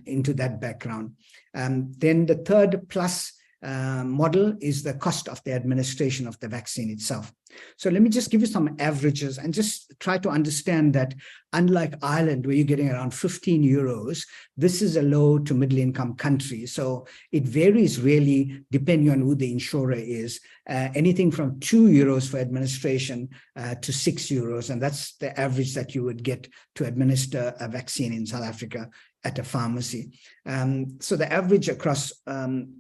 into that background. Then the third plus model is the cost of the administration of the vaccine itself. So let me just give you some averages and just try to understand that unlike Ireland, where you're getting around 15 euros, this is a low to middle income country. So it varies really depending on who the insurer is, anything from 2 euros for administration to 6 euros. And that's the average that you would get to administer a vaccine in South Africa at a pharmacy. So the average across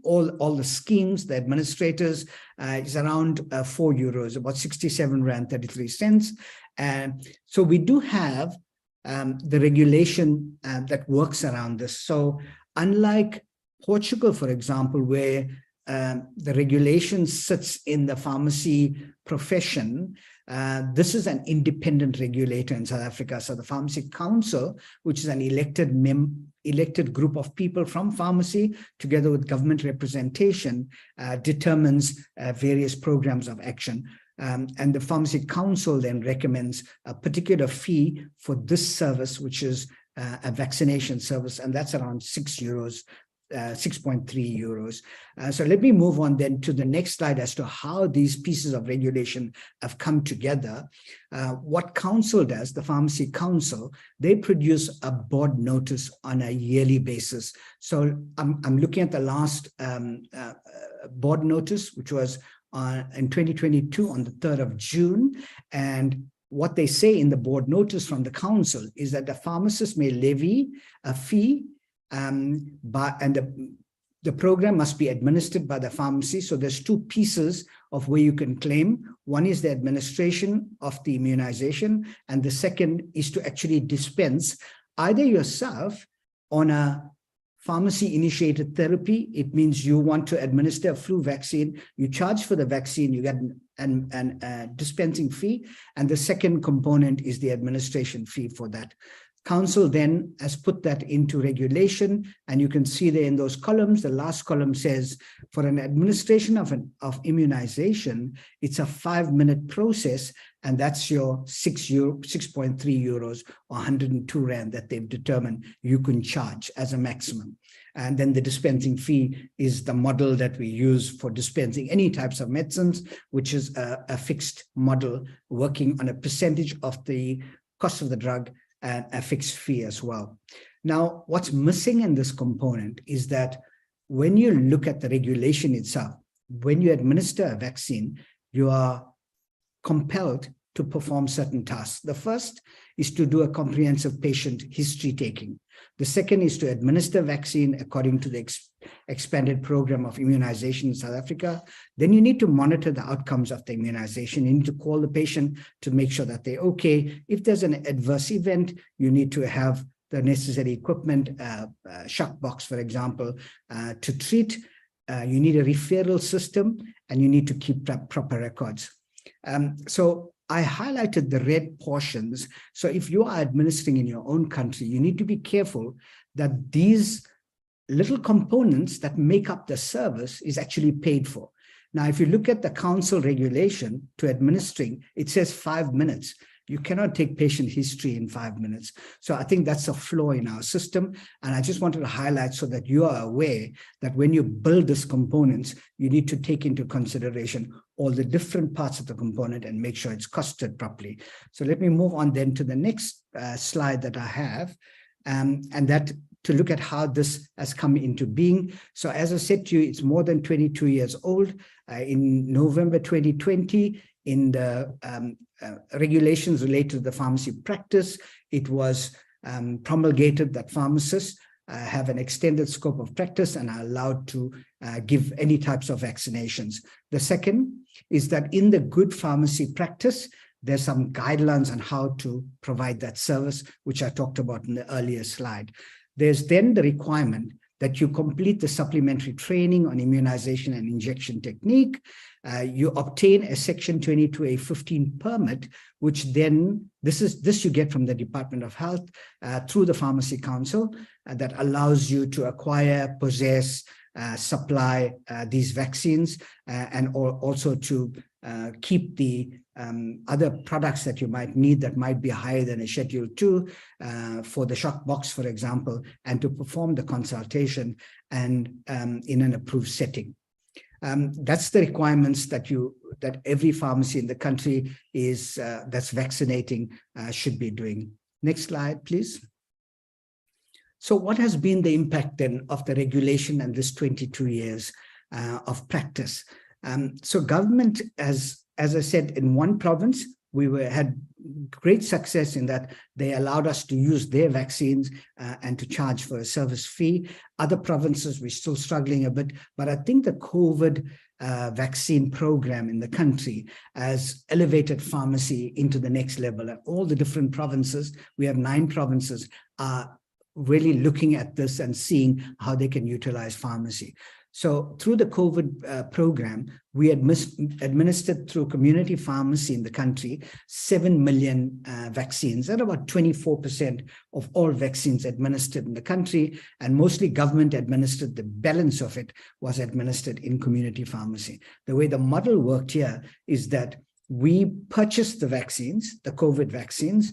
all the schemes, the administrators, is around 4 euros, about 67 Rand 33 cents. And so we do have the regulation that works around this. So unlike Portugal, for example, where the regulation sits in the pharmacy profession, this is an independent regulator in South Africa. So the Pharmacy Council, which is an elected group of people from pharmacy together with government representation, determines various programs of action. And the Pharmacy Council then recommends a particular fee for this service, which is a vaccination service, and that's around 6 euros. 6.3 euros. So let me move on then to the next slide as to how these pieces of regulation have come together. What council does, the Pharmacy Council, they produce a board notice on a yearly basis. So I'm looking at the last board notice, which was in 2022 on the 3rd of June. And what they say in the board notice from the council is that the pharmacist may levy a fee the program must be administered by the pharmacy. So there's two pieces of where you can claim. One is the administration of the immunization, and the second is to actually dispense either yourself on a pharmacy-initiated therapy. It means you want to administer a flu vaccine, you charge for the vaccine, you get an dispensing fee, and the second component is the administration fee for that. Council then has put that into regulation, and you can see there in those columns, the last column says for an administration of immunization, it's a 5-minute process, and that's your 6.3 euros or 102 Rand that they've determined you can charge as a maximum. And then the dispensing fee is the model that we use for dispensing any types of medicines, which is a fixed model working on a percentage of the cost of the drug and a fixed fee as well. Now, what's missing in this component is that when you look at the regulation itself, when you administer a vaccine, you are compelled to perform certain tasks. The first is to do a comprehensive patient history taking. The second is to administer vaccine according to the expanded program of immunization in South Africa. Then you need to monitor the outcomes of the immunization. You need to call the patient to make sure that they're okay. If there's an adverse event, you need to have the necessary equipment, shock box, for example, to treat. You need a referral system, and you need to keep proper records. So I highlighted the red portions. So if you are administering in your own country, you need to be careful that these little components that make up the service is actually paid for. Now, if you look at the council regulation to administering, it says 5 minutes. You cannot take patient history in 5 minutes. So I think that's a flaw in our system. And I just wanted to highlight so that you are aware that when you build these components, you need to take into consideration all the different parts of the component and make sure it's costed properly. So let me move on then to the next slide that I have, and that to look at how this has come into being. So as I said to you, it's more than 22 years old. In November 2020, in the regulations related to the pharmacy practice, it was promulgated that pharmacists have an extended scope of practice and are allowed to give any types of vaccinations. The second is that in the good pharmacy practice, there's some guidelines on how to provide that service, which I talked about in the earlier slide. There's then the requirement that you complete the supplementary training on immunization and injection technique. You obtain a Section 22A15 permit, which then, this you get from the Department of Health through the Pharmacy Council, that allows you to acquire, possess, supply these vaccines, and also to keep the other products that you might need that might be higher than a Schedule 2 for the shock box, for example, and to perform the consultation and in an approved setting. That's the requirements that every pharmacy in the country is that's vaccinating should be doing. Next slide, please. So what has been the impact then of the regulation and this 22 years of practice? So government, as I said, in one province, had great success in that they allowed us to use their vaccines and to charge for a service fee. Other provinces, we're still struggling a bit, but I think the COVID vaccine program in the country has elevated pharmacy into the next level. And all the different provinces, we have 9 provinces, are really looking at this and seeing how they can utilize pharmacy. So through the COVID program, we administered through community pharmacy in the country 7 million vaccines. That's about 24% of all vaccines administered in the country, and mostly government administered. The balance of it was administered in community pharmacy. The way the model worked here is that we purchased the vaccines, the COVID vaccines,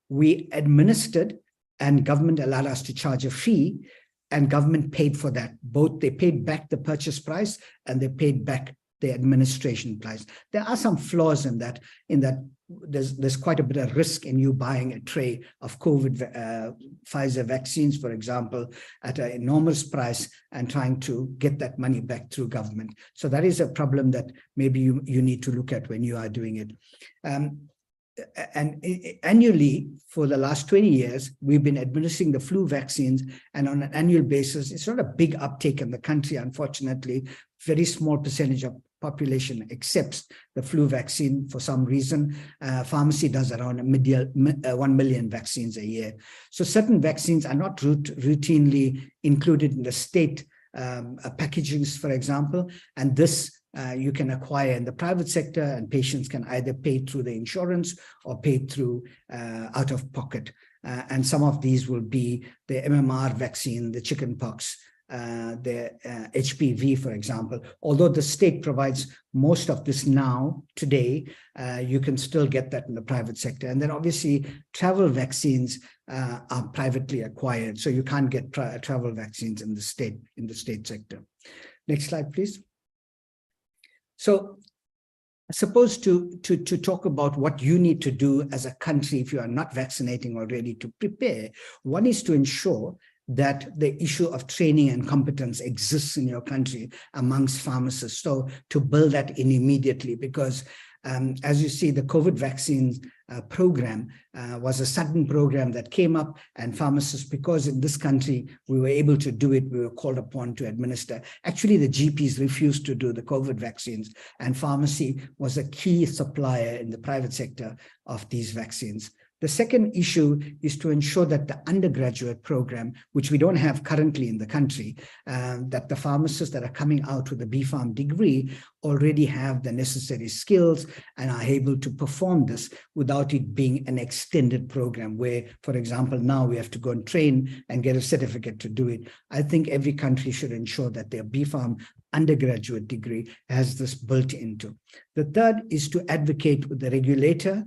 we administered, and government allowed us to charge a fee, and government paid for that. Both they paid back the purchase price and they paid back the administration price. There are some flaws in that there's quite a bit of risk in you buying a tray of COVID Pfizer vaccines, for example, at an enormous price and trying to get that money back through government. So that is a problem that maybe you need to look at when you are doing it. And annually, for the last 20 years, we've been administering the flu vaccines, and on an annual basis, it's not a big uptake in the country, unfortunately. Very small percentage of population accepts the flu vaccine for some reason. Pharmacy does around 1 million vaccines a year. So certain vaccines are not routinely included in the state packagings, for example, and this you can acquire in the private sector, and patients can either pay through the insurance or pay through out of pocket. And some of these will be the MMR vaccine, the chickenpox, the HPV, for example. Although the state provides most of this now, today, you can still get that in the private sector. And then obviously travel vaccines are privately acquired, so you can't get travel vaccines in the state sector. Next slide, please. So suppose to talk about what you need to do as a country if you are not vaccinating already to prepare. One is to ensure that the issue of training and competence exists in your country amongst pharmacists. So to build that in immediately, because as you see, the COVID vaccine program was a sudden program that came up, and pharmacists, because in this country we were able to do it, we were called upon to administer. Actually, the GPs refused to do the COVID vaccines, and pharmacy was a key supplier in the private sector of these vaccines. The second issue is to ensure that the undergraduate program, which we don't have currently in the country, that the pharmacists that are coming out with a BPharm degree already have the necessary skills and are able to perform this without it being an extended program where, for example, now we have to go and train and get a certificate to do it. I think every country should ensure that their BPharm undergraduate degree has this built into. The third is to advocate with the regulator,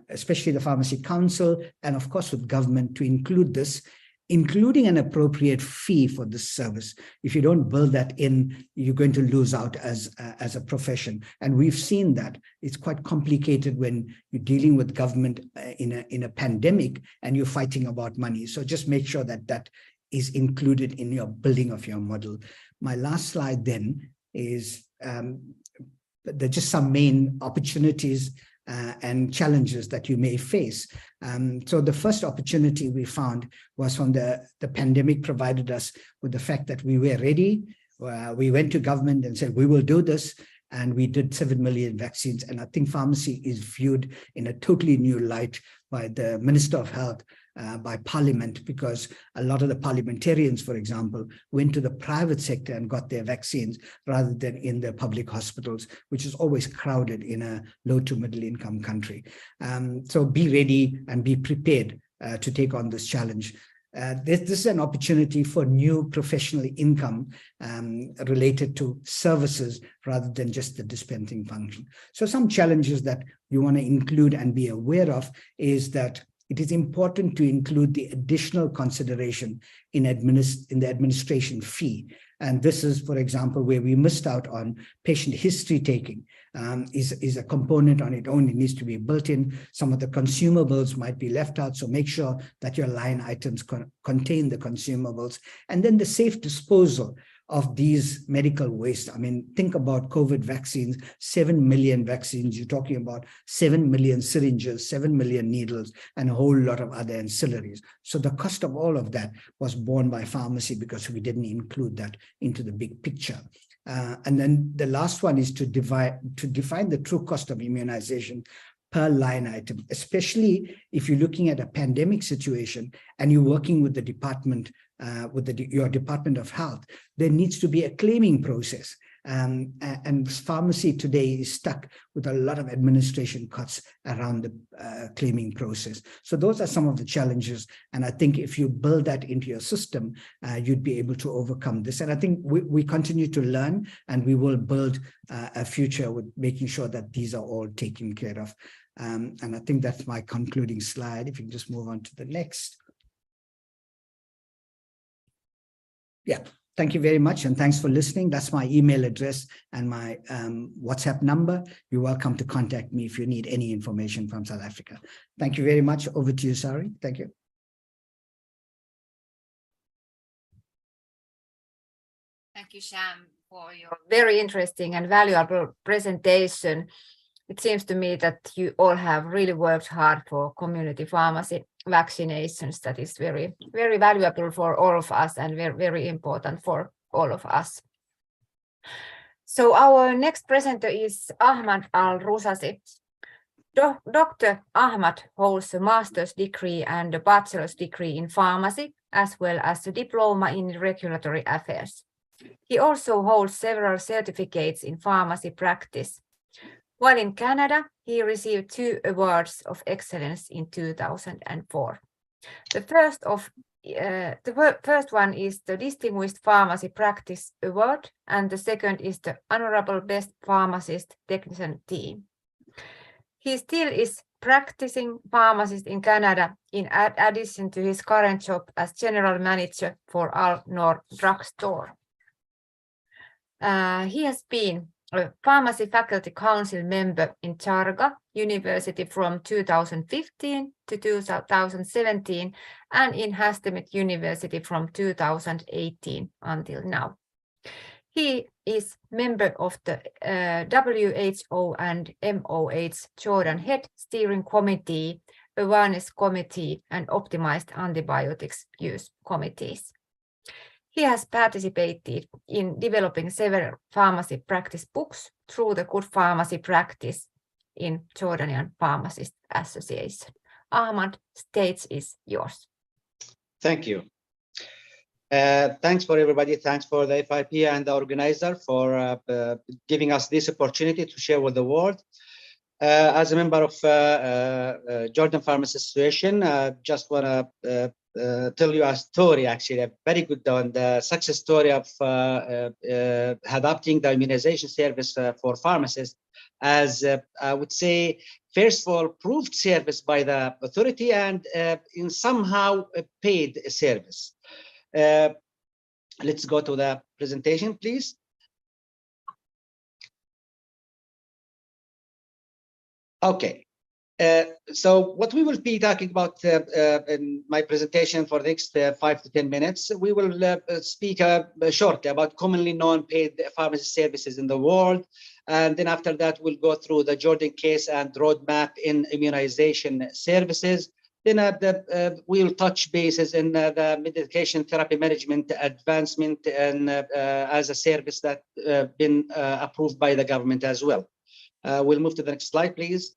especially the Pharmacy Council, and of course with government, to include this, including an appropriate fee for this service. If you don't build that in, you're going to lose out as a profession. And we've seen that it's quite complicated when you're dealing with government in a pandemic and you're fighting about money. So just make sure that that is included in your building of your model. My last slide then is there are just some main opportunities and challenges that you may face. So the first opportunity we found was from the pandemic provided us with the fact that we were ready. We went to government and said, we will do this. And we did 7 million vaccines. And I think pharmacy is viewed in a totally new light by the Minister of Health, by Parliament, because a lot of the parliamentarians, for example, went to the private sector and got their vaccines rather than in the public hospitals, which is always crowded in a low to middle income country. So be ready and be prepared to take on this challenge. This is an opportunity for new professional income related to services rather than just the dispensing function. So some challenges that you want to include and be aware of is that it is important to include the additional consideration in the administration fee. And this is, for example, where we missed out on patient history taking is a component on its own. It needs to be built in. Some of the consumables might be left out. So make sure that your line items contain the consumables. And then the safe disposal of these medical waste. I mean, think about COVID vaccines, 7 million vaccines. You're talking about 7 million syringes, 7 million needles, and a whole lot of other ancillaries. So the cost of all of that was borne by pharmacy because we didn't include that into the big picture. And then the last one is to define the true cost of immunization per line item, especially if you're looking at a pandemic situation and you're working with the department, your Department of Health. There needs to be a claiming process. And pharmacy today is stuck with a lot of administration costs around the claiming process. So those are some of the challenges. And I think if you build that into your system, you'd be able to overcome this. And I think we continue to learn, and we will build a future with making sure that these are all taken care of. And I think that's my concluding slide. If you can just move on to the next. Yeah, thank you very much. And thanks for listening. That's my email address and my WhatsApp number. You're welcome to contact me if you need any information from South Africa. Thank you very much. Over to you, Sari. Thank you. Thank you, Sham, for your very interesting and valuable presentation. It seems to me that you all have really worked hard for community pharmacy vaccinations. That is very, very valuable for all of us and very, very important for all of us. So our next presenter is Ahmad Al-Rusasi. Dr. Ahmad holds a master's degree and a bachelor's degree in pharmacy, as well as a diploma in regulatory affairs. He also holds several certificates in pharmacy practice. While in Canada, he received 2 awards of excellence in 2004. The first one is the Distinguished Pharmacy Practice Award, and the second is the Honorable Best Pharmacist Technician Team. He still is practicing pharmacist in Canada in addition to his current job as General Manager for Al Noor Drugstore. He has been a Pharmacy Faculty Council member in Charga University from 2015 to 2017 and in Hastings University from 2018 until now. He is member of the WHO and MOH Jordan Head Steering Committee, Awareness Committee, and Optimized Antibiotics Use Committees. He has participated in developing several pharmacy practice books through the Good Pharmacy Practice in Jordanian Pharmacist Association. Ahmad, stage is yours. Thank you. Thanks for everybody. Thanks for the FIP and the organizer for giving us this opportunity to share with the world. As a member of Jordan Pharmacy Association, just want to tell you a story, actually, a very good one, the success story of adopting the immunization service for pharmacists as, I would say, first of all, proved service by the authority and in somehow a paid service. Let's go to the presentation, please. Okay. So what we will be talking about in my presentation for the next 5 to 10 minutes, we will speak shortly about commonly known paid pharmacy services in the world. And then after that, we'll go through the Jordan case and roadmap in immunization services. Then we'll touch bases in the medication therapy management advancement and as a service that been approved by the government as well. We'll move to the next slide, please.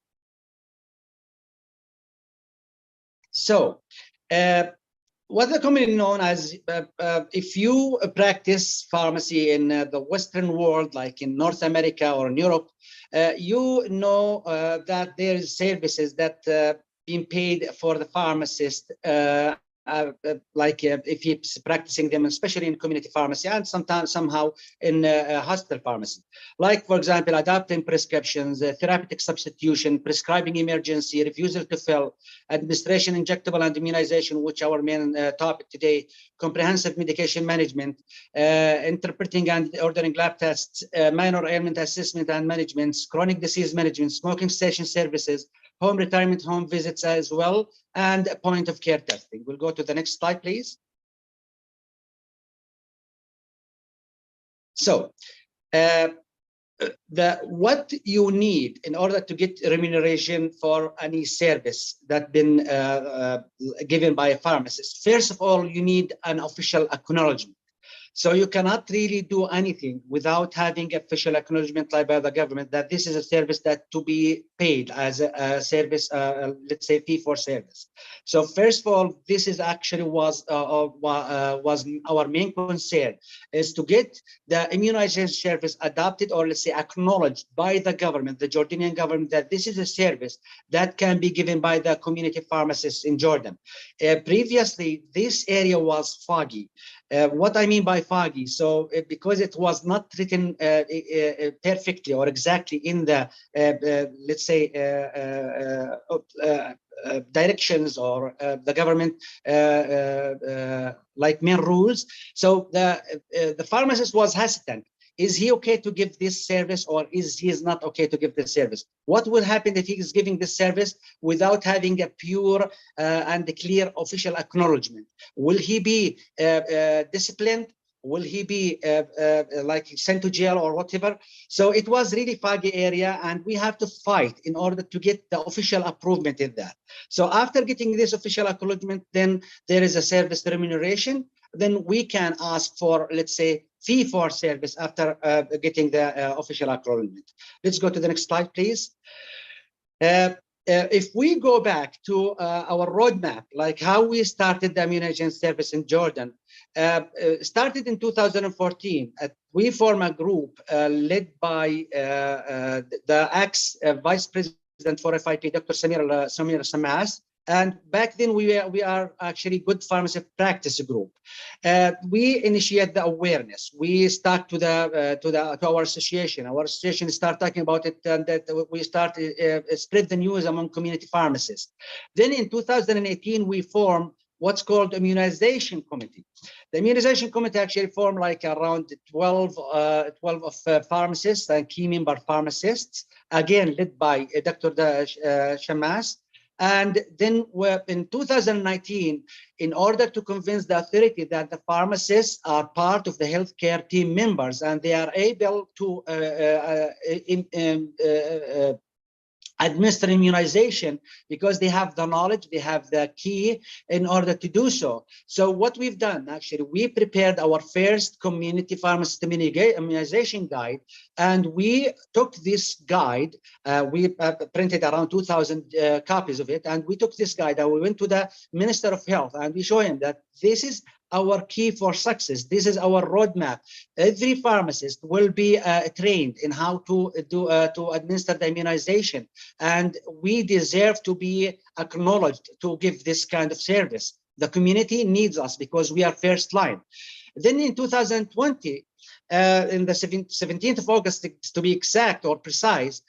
So, what are commonly known as, if you practice pharmacy in the Western world, like in North America or in Europe, you know that there is services that being paid for the pharmacist, if he's practicing them, especially in community pharmacy and sometimes somehow in hospital pharmacy. Like, for example, adopting prescriptions, therapeutic substitution, prescribing emergency, refusal to fill, administration, injectable and immunization, which our main topic today, comprehensive medication management, interpreting and ordering lab tests, minor ailment assessment and management, chronic disease management, smoking cessation services, home retirement home visits as well, and point of care testing. We'll go to the next slide, please. So, what you need in order to get remuneration for any service that's been given by a pharmacist. First of all, you need an official acknowledgement. So you cannot really do anything without having official acknowledgement by the government that this is a service that to be paid as a service, let's say fee for service. So first of all, this is actually was our main concern, is to get the immunization service adopted, or let's say acknowledged by the government, the Jordanian government, that this is a service that can be given by the community pharmacists in Jordan. Previously, this area was foggy. What I mean by foggy, so because it was not written perfectly or exactly in the let's say directions or the government like main rules, so the pharmacist was hesitant. Is he okay to give this service, or is he not okay to give this service? What will happen if he is giving this service without having a pure and clear official acknowledgement? Will he be disciplined? Will he be like sent to jail or whatever? So it was really foggy area, and we have to fight in order to get the official approval in that. So after getting this official acknowledgement, then there is a service remuneration. Then we can ask for, let's say, fee for service after getting the official acknowledgement. Let's go to the next slide, please. If we go back to our roadmap, like how we started the immunization service in Jordan, started in 2014. We form a group led by the ex-vice president for FIP, Dr. Samir Samas. And back then we are actually good pharmacy practice group. We initiate the awareness. We start to our association. Our association start talking about it, and that we start spread the news among community pharmacists. Then in 2018 we form what's called immunization committee. The immunization committee actually formed like around 12 of pharmacists and key member pharmacists, again led by Dr. Shamas. And then in 2019, in order to convince the authority that the pharmacists are part of the healthcare team members and they are able to administer immunization because they have the knowledge, they have the key in order to do so. So what we've done, actually, we prepared our first community pharmacist immunization guide, and we took this guide, we printed around 2,000 copies of it, and we took this guide and we went to the Minister of Health and we show him that this is our key for success. This is our roadmap. Every pharmacist will be trained in how to do to administer the immunization, and we deserve to be acknowledged to give this kind of service. The community needs us because we are first line. Then in 2020, in the 17th of August, to be exact or precise,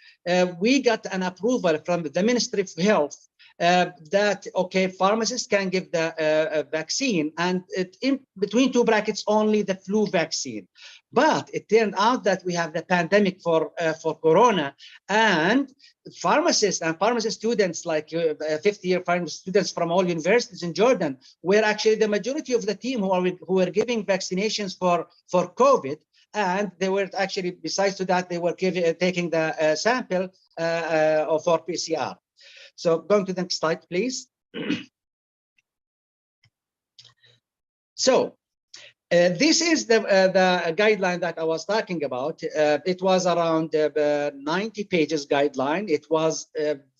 we got an approval from the Ministry of Health that, okay, pharmacists can give the vaccine, and in between two brackets, only the flu vaccine. But it turned out that we have the pandemic for Corona, and pharmacists and pharmacy students, like 50-year pharmacy students from all universities in Jordan, were actually the majority of the team who were giving vaccinations for COVID. And they were actually, besides to that, they were taking the sample for PCR. So going to the next slide, please. So this is the guideline that I was talking about. It was around 90 pages guideline. It was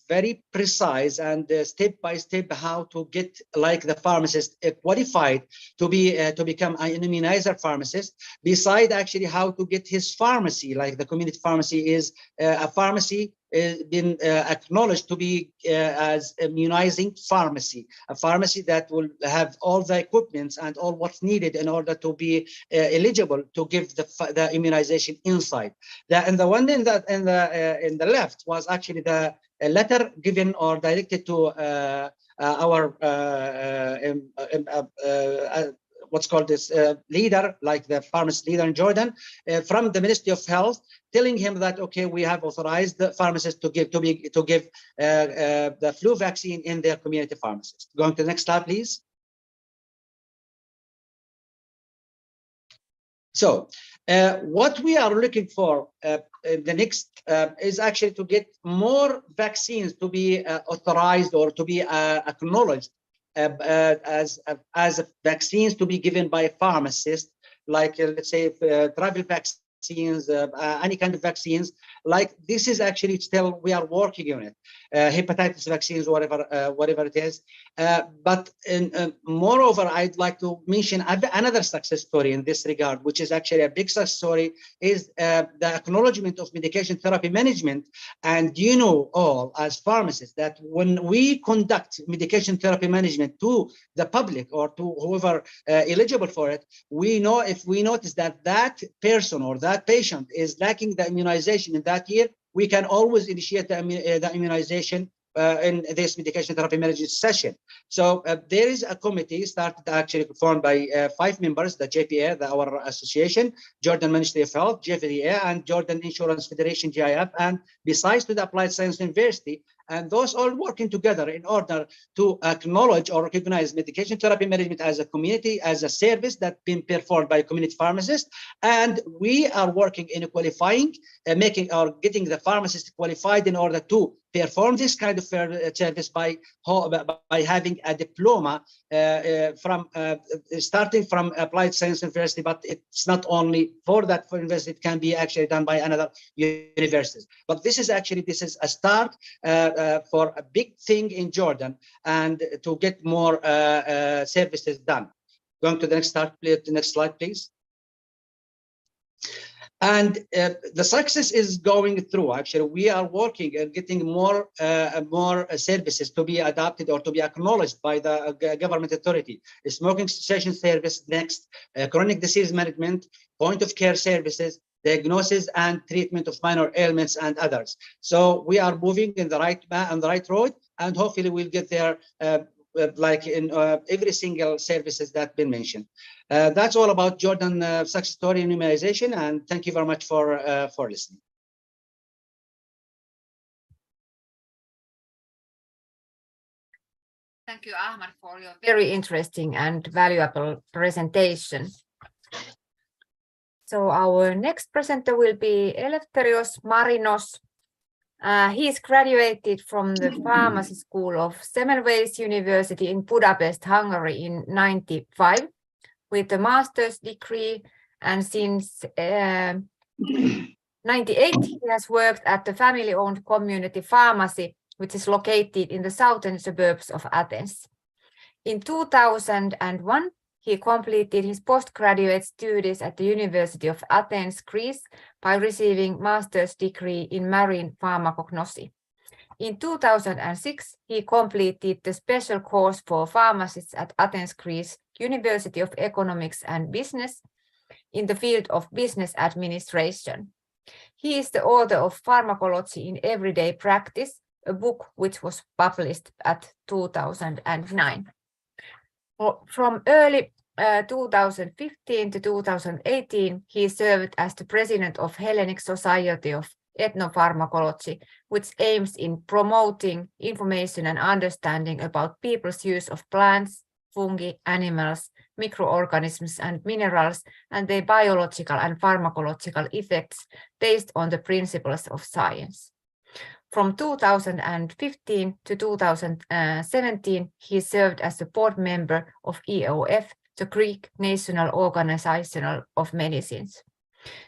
very precise and step by step how to get, like, the pharmacist qualified to become an immunizer pharmacist. Beside actually how to get his pharmacy, like the community pharmacy is a pharmacy been acknowledged to be as immunizing pharmacy, a pharmacy that will have all the equipments and all what's needed in order to be eligible to give the immunization inside. And the one in the left was actually the letter given or directed to our what's called this leader, like the pharmacist leader in Jordan, from the Ministry of Health, telling him that, okay, we have authorized the pharmacists to give the flu vaccine in their community pharmacies. Going to the next slide, please. So what we are looking for the next is actually to get more vaccines to be authorized or to be acknowledged as vaccines to be given by a pharmacist, like let's say travel vaccines, any kind of vaccines. Like, this is actually still, we are working on it. Hepatitis vaccines, whatever it is. But moreover, I'd like to mention another success story in this regard, which is actually a big success story, is the acknowledgement of medication therapy management. And you know all, as pharmacists, that when we conduct medication therapy management to the public or to whoever eligible for it, we know, if we notice that that person or that patient is lacking the immunization in that year, we can always initiate the immunization in this medication therapy management session. So there is a committee started, actually formed by 5 members, the JPA, our association, Jordan Ministry of Health, JVDA, and Jordan Insurance Federation, GIF, and besides to the Applied Science University, and those all working together in order to acknowledge or recognize medication therapy management as a community, as a service that's been performed by community pharmacists. And we are working in qualifying, getting the pharmacist qualified in order to perform this kind of service by having a diploma from starting from Applied Science University. But it's not only for that for university, it can be actually done by another universities. But this is a start for a big thing in Jordan, and to get more services done. Going to the next slide, please. And the success is going through. Actually, we are working and getting more services to be adopted or to be acknowledged by the government authority. The smoking cessation service, next, chronic disease management, point of care services, diagnosis and treatment of minor ailments, and others. So we are moving in the right road, and hopefully we'll get there like in every single services that been mentioned. That's all about Jordan success story in immunization, and thank you very much for listening. Thank you, Ahmad, for your very interesting and valuable presentation. So our next presenter will be Eleftherios Marinos. He is graduated from the Pharmacy School of Semmelweis University in Budapest, Hungary in 1995 with a master's degree, and since 1998 he has worked at the family-owned community pharmacy, which is located in the southern suburbs of Athens. In 2001, he completed his postgraduate studies at the University of Athens, Greece, by receiving master's degree in marine pharmacognosy. In 2006, he completed the special course for pharmacists at Athens, Greece, University of Economics and Business in the field of business administration. He is the author of Pharmacology in Everyday Practice, a book which was published at 2009. From early 2015 to 2018, he served as the president of Hellenic Society of Ethnopharmacology, which aims in promoting information and understanding about people's use of plants, fungi, animals, microorganisms, and minerals, and their biological and pharmacological effects based on the principles of science. From 2015 to 2017, he served as a board member of EOF, the Greek National Organization of Medicines.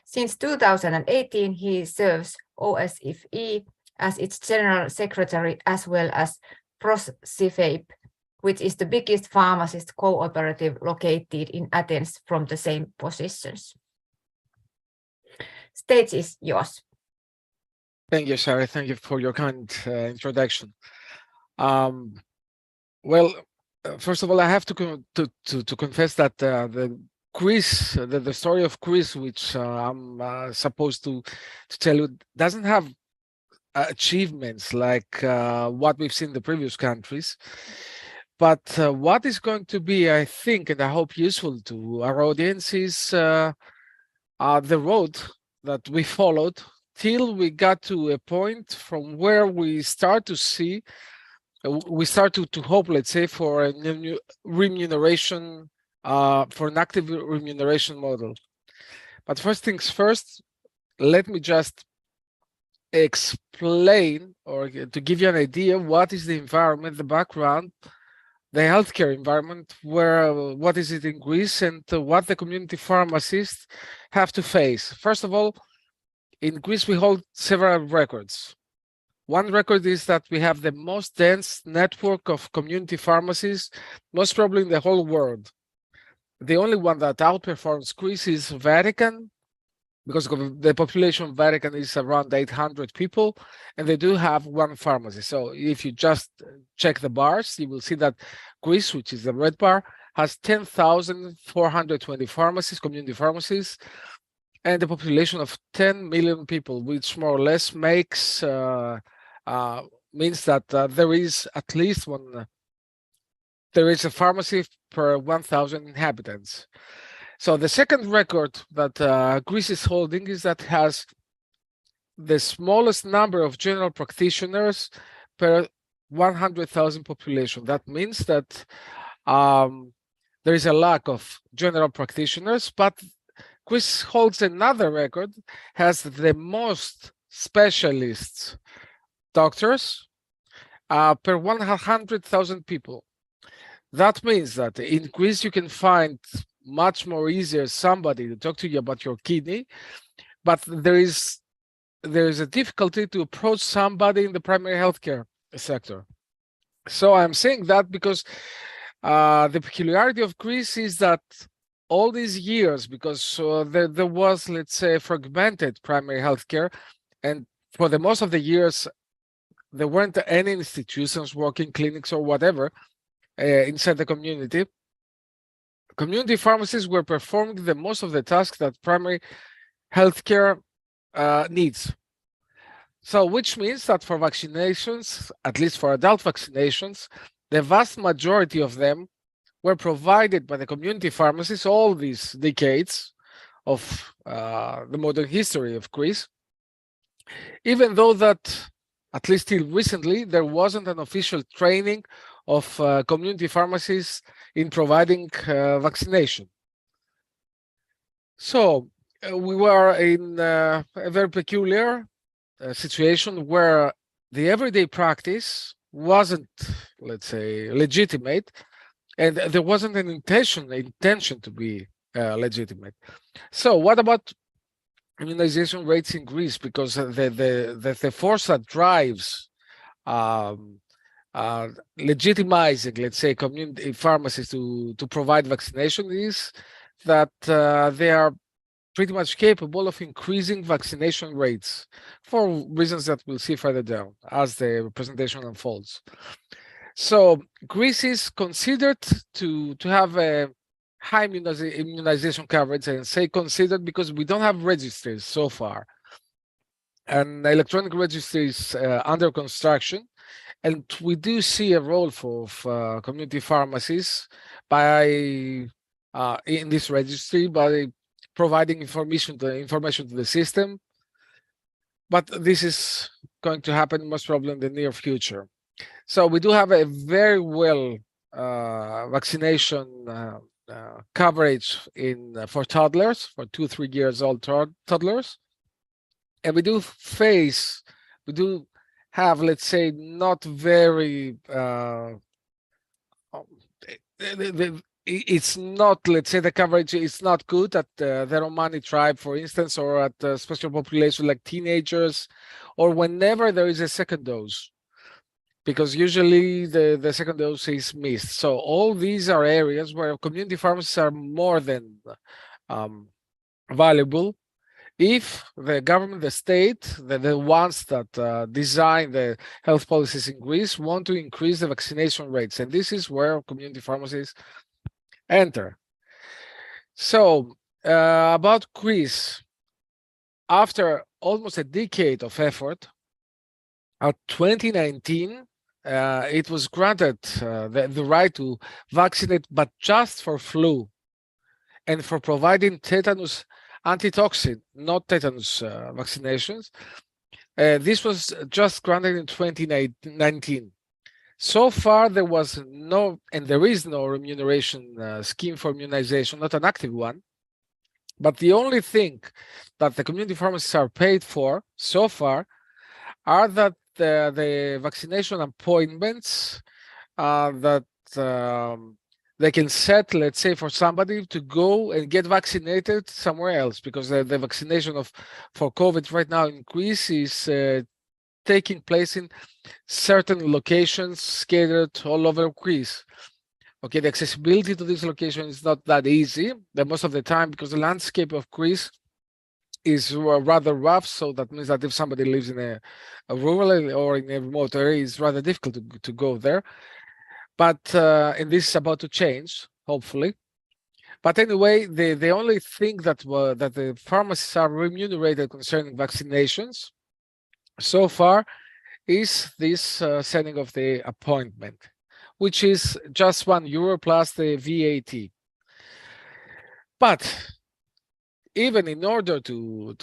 Since 2018, he serves OSFE as its general secretary, as well as PROSCIFAPE, which is the biggest pharmacist cooperative located in Athens from the same positions. Stage is yours. Thank you, Sari. Thank you for your kind introduction. Well, first of all, I have to confess that the Greece, the story of Greece, which I'm supposed to tell you, doesn't have achievements like what we've seen in the previous countries. But what is going to be, I think, and I hope useful to our audience is the road that we followed till we got to a point from where we start to see, we start to hope, let's say, for a new remuneration, for an active remuneration model. But first things first, let me just explain, or to give you an idea, what is the environment, the background, the healthcare environment, where what is it in Greece, and what the community pharmacists have to face. First of all, in Greece, we hold several records. One record is that we have the most dense network of community pharmacies, most probably in the whole world. The only one that outperforms Greece is Vatican, because the population of Vatican is around 800 people, and they do have one pharmacy. So if you just check the bars, you will see that Greece, which is the red bar, has 10,420 pharmacies, community pharmacies, and a population of 10 million people, which more or less makes means that there is at least there is a pharmacy per 1,000 inhabitants. So the second record that Greece is holding is that has the smallest number of general practitioners per 100,000 population. That means that there is a lack of general practitioners, but Greece holds another record, has the most specialists, doctors, per 100,000 people. That means that in Greece you can find much more easier somebody to talk to you about your kidney, but there is a difficulty to approach somebody in the primary healthcare sector. So I'm saying that because the peculiarity of Greece is that all these years, because there was, let's say, fragmented primary healthcare, and for the most of the years there weren't any institutions, working clinics or whatever inside the community. Community pharmacists were performing the most of the tasks that primary healthcare needs. So which means that for vaccinations, at least for adult vaccinations, the vast majority of them were provided by the community pharmacists all these decades of the modern history of Greece, even though that, at least till recently, there wasn't an official training of community pharmacists in providing vaccination. So we were in a very peculiar situation where the everyday practice wasn't, let's say, legitimate, and there wasn't an intention to be legitimate. So what about immunization rates in Greece? Because the force that drives legitimizing, let's say, community pharmacists to provide vaccination is that they are pretty much capable of increasing vaccination rates for reasons that we'll see further down as the presentation unfolds. So Greece is considered to have a high immunization coverage, and say considered because we don't have registries so far. And electronic registry is under construction. And we do see a role for community pharmacies by in this registry by providing information to the system. But this is going to happen most probably in the near future. So we do have a very well vaccination coverage for toddlers, for 2-3 years old toddlers, and we do have, let's say, not very it's not, let's say, the coverage is not good at the Romani tribe, for instance, or at a special population like teenagers, or whenever there is a second dose, because usually the second dose is missed. So all these are areas where community pharmacies are more than valuable if the government, the state, the ones that design the health policies in Greece want to increase the vaccination rates. And this is where community pharmacies enter. So about Greece, after almost a decade of effort, at 2019, it was granted the right to vaccinate, but just for flu and for providing tetanus antitoxin, not tetanus vaccinations. This was just granted in 2019. So far, there was no, and there is no remuneration scheme for immunization, not an active one. But the only thing that the community pharmacists are paid for so far are that the vaccination appointments that they can set, let's say, for somebody to go and get vaccinated somewhere else, because the vaccination for COVID right now in Greece is taking place in certain locations scattered all over Greece. Okay, the accessibility to this location is not that easy most of the time, because the landscape of Greece is rather rough. So that means that if somebody lives in a rural or in a remote area, it's rather difficult to go there. But and this is about to change, hopefully. But anyway, the only thing that the pharmacists are remunerated concerning vaccinations so far is this setting of the appointment, which is just €1 plus the VAT. But even in order to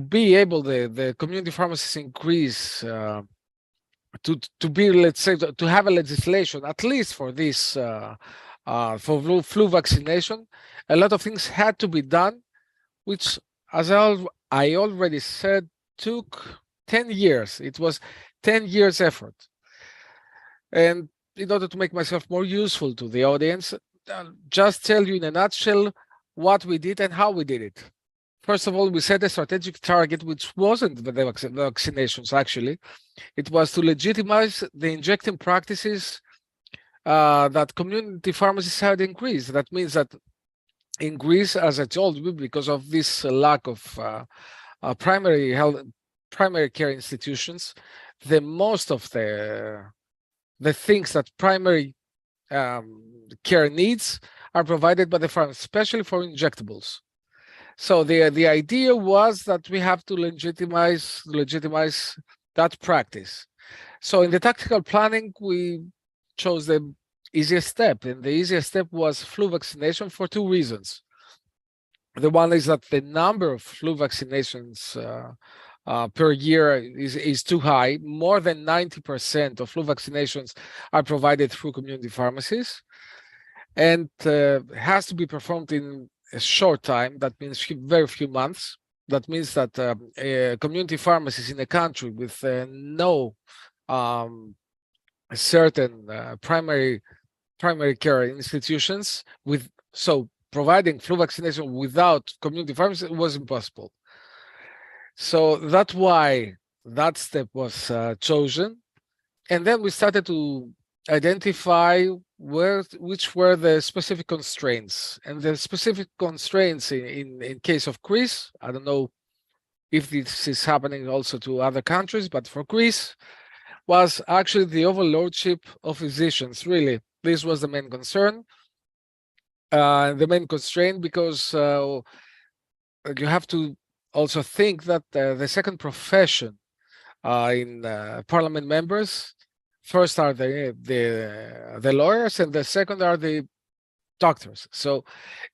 be able, the community pharmacists in Greece to be, let's say, to have a legislation, at least for this, for flu vaccination, a lot of things had to be done, which, as I already said, took 10 years. It was 10 years effort. And in order to make myself more useful to the audience, I'll just tell you in a nutshell what we did and how we did it. First of all, we set a strategic target, which wasn't the vaccinations, actually. It was to legitimize the injecting practices that community pharmacists had in Greece. That means that in Greece, as I told you, because of this lack of primary care institutions, most of the things that primary care needs are provided by the pharmacy, especially for injectables. So the idea was that we have to legitimize that practice. So in the tactical planning, we chose the easiest step, and the easiest step was flu vaccination for two reasons. The one is that the number of flu vaccinations per year is too high. More than 90% of flu vaccinations are provided through community pharmacies, and has to be performed in a short time. That means very few months. That means that community pharmacies in a country with no certain primary care institutions, providing flu vaccination without community pharmacy was impossible. So that's why that step was chosen. And then we started to identify which were the specific constraints. And the specific constraints in case of Greece, I don't know if this is happening also to other countries, but for Greece, was actually the overlordship of physicians. Really, this was the main concern, the main constraint, because you have to also think that the second profession in parliament members, first are the lawyers, and the second are the doctors. So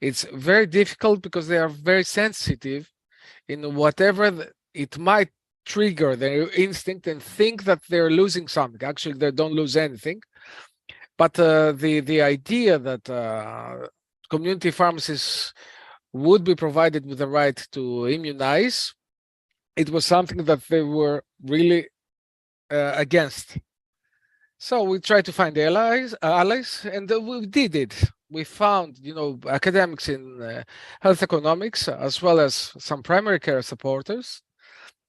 it's very difficult because they are very sensitive in whatever it might trigger their instinct and think that they're losing something. Actually, they don't lose anything. But the idea that community pharmacists would be provided with the right to immunize, it was something that they were really against. So we tried to find allies, and we did it. We found, academics in health economics, as well as some primary care supporters,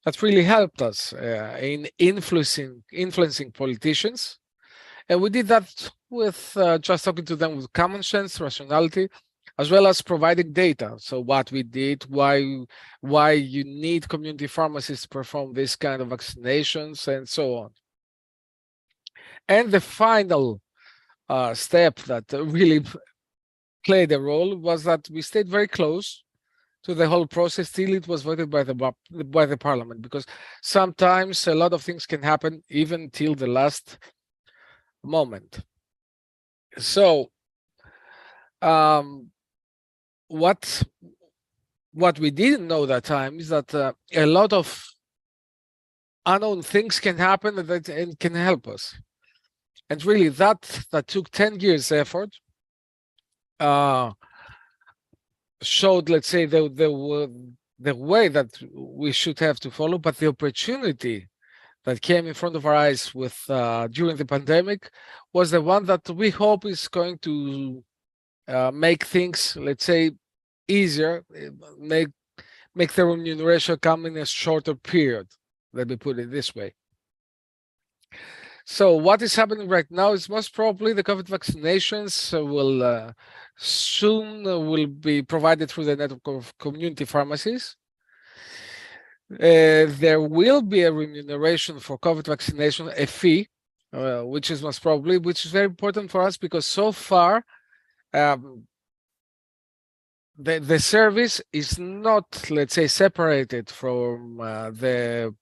that really helped us in influencing politicians. And we did that with just talking to them with common sense, rationality, as well as providing data. So what we did, why you need community pharmacists to perform this kind of vaccinations, and so on. And the final step that really played a role was that we stayed very close to the whole process till it was voted by the parliament, because sometimes a lot of things can happen even till the last moment. So what we didn't know that time is that a lot of unknown things can happen and can help us. And really that took 10 years effort, showed, let's say, the way that we should have to follow, but the opportunity that came in front of our eyes with during the pandemic was the one that we hope is going to make things, let's say, easier, make the remuneration come in a shorter period. Let me put it this way. So what is happening right now is most probably the COVID vaccinations will soon be provided through the network of community pharmacies. There will be a remuneration for COVID vaccination, a fee, which is most probably, which is very important for us because so far the service is not, let's say, separated from the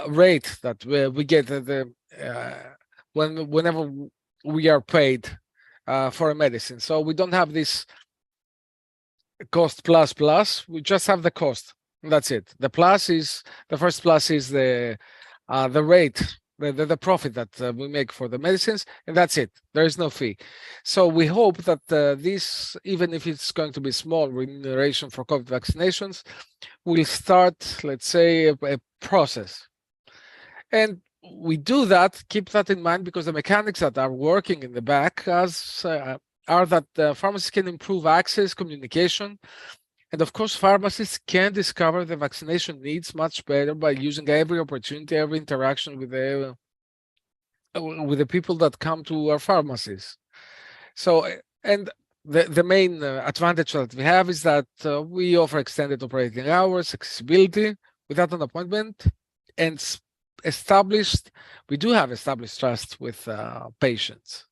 rate that we get whenever we are paid for a medicine. So we don't have this cost plus, we just have the cost. That's it. The first plus is the rate, the profit that we make for the medicines, and that's it. There is no fee. So we hope that this, even if it's going to be small remuneration for COVID vaccinations, will start, let's say, a process. And we do that, keep that in mind, because the mechanics that are working in the back are that pharmacists can improve access, communication, and of course, pharmacists can discover the vaccination needs much better by using every opportunity, every interaction with the people that come to our pharmacies. So, and the main advantage that we have is that we offer extended operating hours, accessibility without an appointment, and we do have established trust with patients.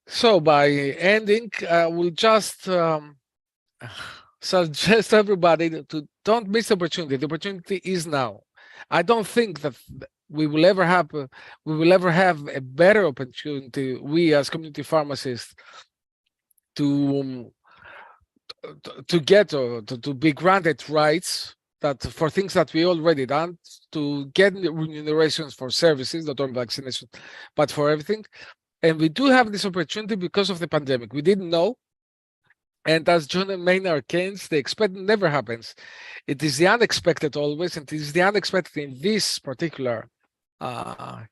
So by ending, we'll just suggest everybody to don't miss the opportunity. The opportunity is now. I don't think that we will ever have a better opportunity, we as community pharmacists, to get or to be granted rights that for things that we already done, to get remunerations for services, not only vaccination, but for everything. And we do have this opportunity because of the pandemic. We didn't know. And as John Maynard Keynes, the expected never happens. It is the unexpected always, and it is the unexpected in this particular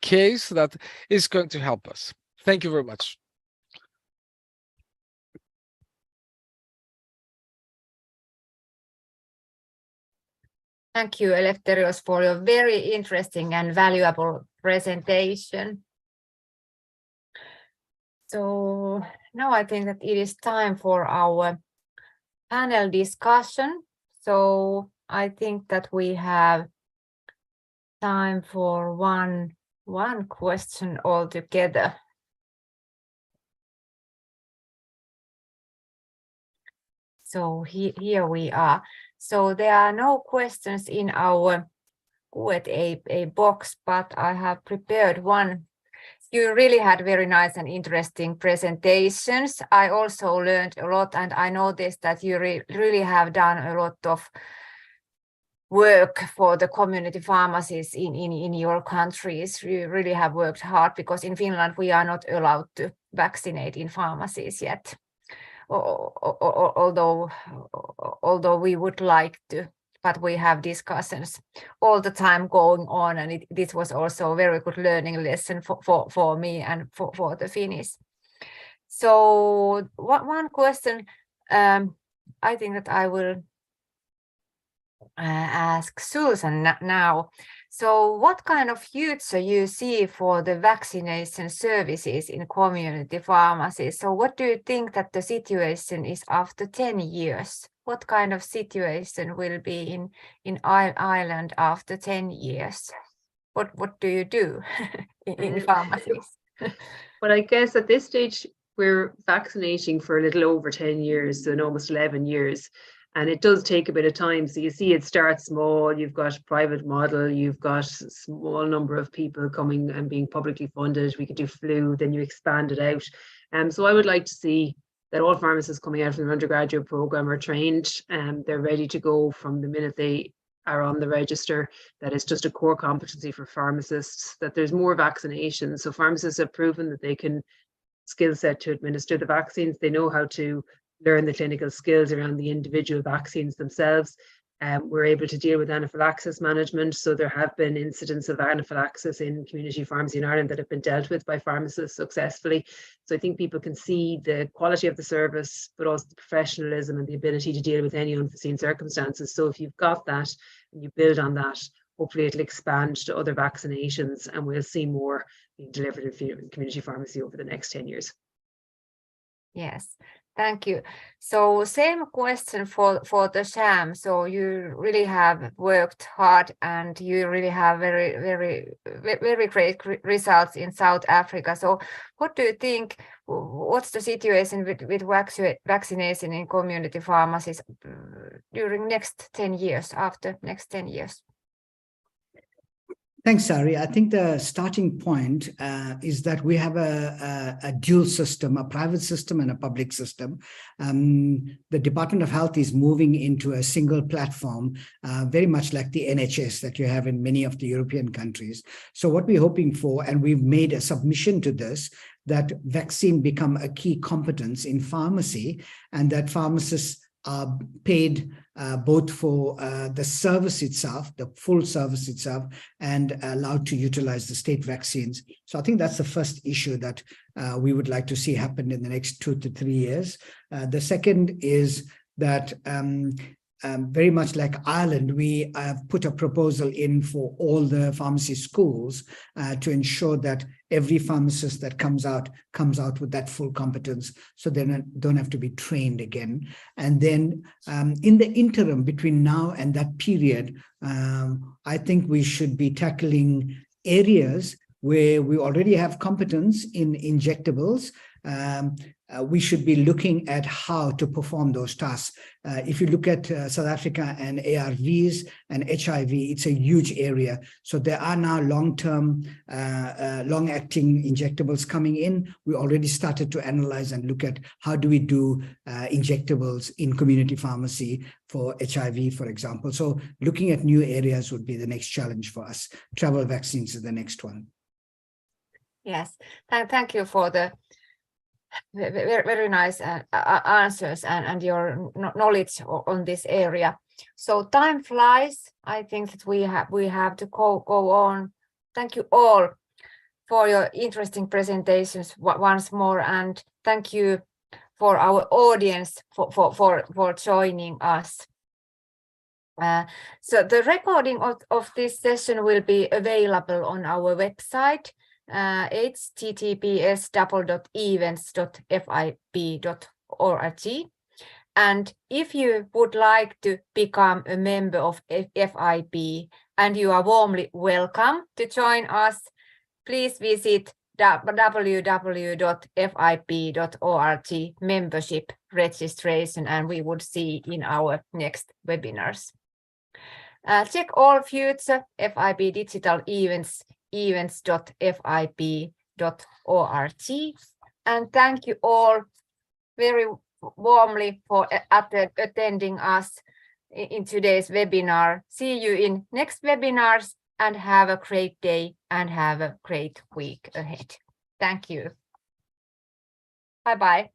case that is going to help us. Thank you very much. Thank you, Eleftherios, for your very interesting and valuable presentation. So now I think that it is time for our panel discussion. So I think that we have time for one question altogether. So here we are. So there are no questions in our Q&A box, but I have prepared one. You really had very nice and interesting presentations. I also learned a lot, and I noticed that you really have done a lot of work for the community pharmacies in your countries. You really have worked hard, because in Finland we are not allowed to vaccinate in pharmacies yet, although we would like to. But we have discussions all the time going on, and this was also a very good learning lesson for me and for the Finnish. So one question, I think that I will ask Susan now. So what kind of future you see for the vaccination services in community pharmacies? So what do you think that the situation is after 10 years? What kind of situation will be in Ireland after 10 years? What do you do in pharmacies? Well, I guess at this stage, we're vaccinating for a little over 10 years, so almost 11 years. And it does take a bit of time. So you see it starts small, you've got private model, you've got a small number of people coming and being publicly funded. We could do flu, then you expand it out. So I would like to see that all pharmacists coming out from the undergraduate program are trained and they're ready to go from the minute they are on the register, that it's just a core competency for pharmacists, that there's more vaccinations. So pharmacists have proven that they can skill set to administer the vaccines. They know how to learn the clinical skills around the individual vaccines themselves. We're able to deal with anaphylaxis management. So there have been incidents of anaphylaxis in community pharmacy in Ireland that have been dealt with by pharmacists successfully. So I think people can see the quality of the service, but also the professionalism and the ability to deal with any unforeseen circumstances. So if you've got that and you build on that, hopefully it'll expand to other vaccinations, and we'll see more being delivered in community pharmacy over the next 10 years. Yes. Thank you. So same question for the sham. So you really have worked hard and you really have very great results in South Africa. So what do you think, what's the situation with vaccination in community pharmacies during next 10 years, after next 10 years? Thanks, Sari. I think the starting point is that we have a dual system, a private system and a public system. The Department of Health is moving into a single platform, very much like the NHS that you have in many of the European countries. So what we're hoping for, and we've made a submission to this, that vaccine become a key competence in pharmacy, and that pharmacists are paid both for the service itself, the full service itself, and allowed to utilize the state vaccines. So I think that's the first issue that we would like to see happen in the next 2 to 3 years. The second is that very much like Ireland, we have put a proposal in for all the pharmacy schools to ensure that every pharmacist that comes out with that full competence, so they don't have to be trained again. And then in the interim between now and that period, I think we should be tackling areas where we already have competence in injectables. We should be looking at how to perform those tasks. If you look at South Africa and ARVs and HIV, it's a huge area. So there are now long-term, long-acting injectables coming in. We already started to analyze and look at how do we do injectables in community pharmacy for HIV, for example. So looking at new areas would be the next challenge for us. Travel vaccines is the next one. Yes, thank you for the very nice answers and your knowledge on this area. So time flies. I think that we have to go on. Thank you all for your interesting presentations once more, and thank you for our audience for joining us. So the recording of this session will be available on our website, https://events.fib.org. And if you would like to become a member of FIB, and you are warmly welcome to join us, please visit www.fib.org membership registration, and we would see in our next webinars. Check all future FIB digital events, events.fib.org. And thank you all very warmly for attending us in today's webinar. See you in next webinars, and have a great day and have a great week ahead. Thank you. Bye-bye.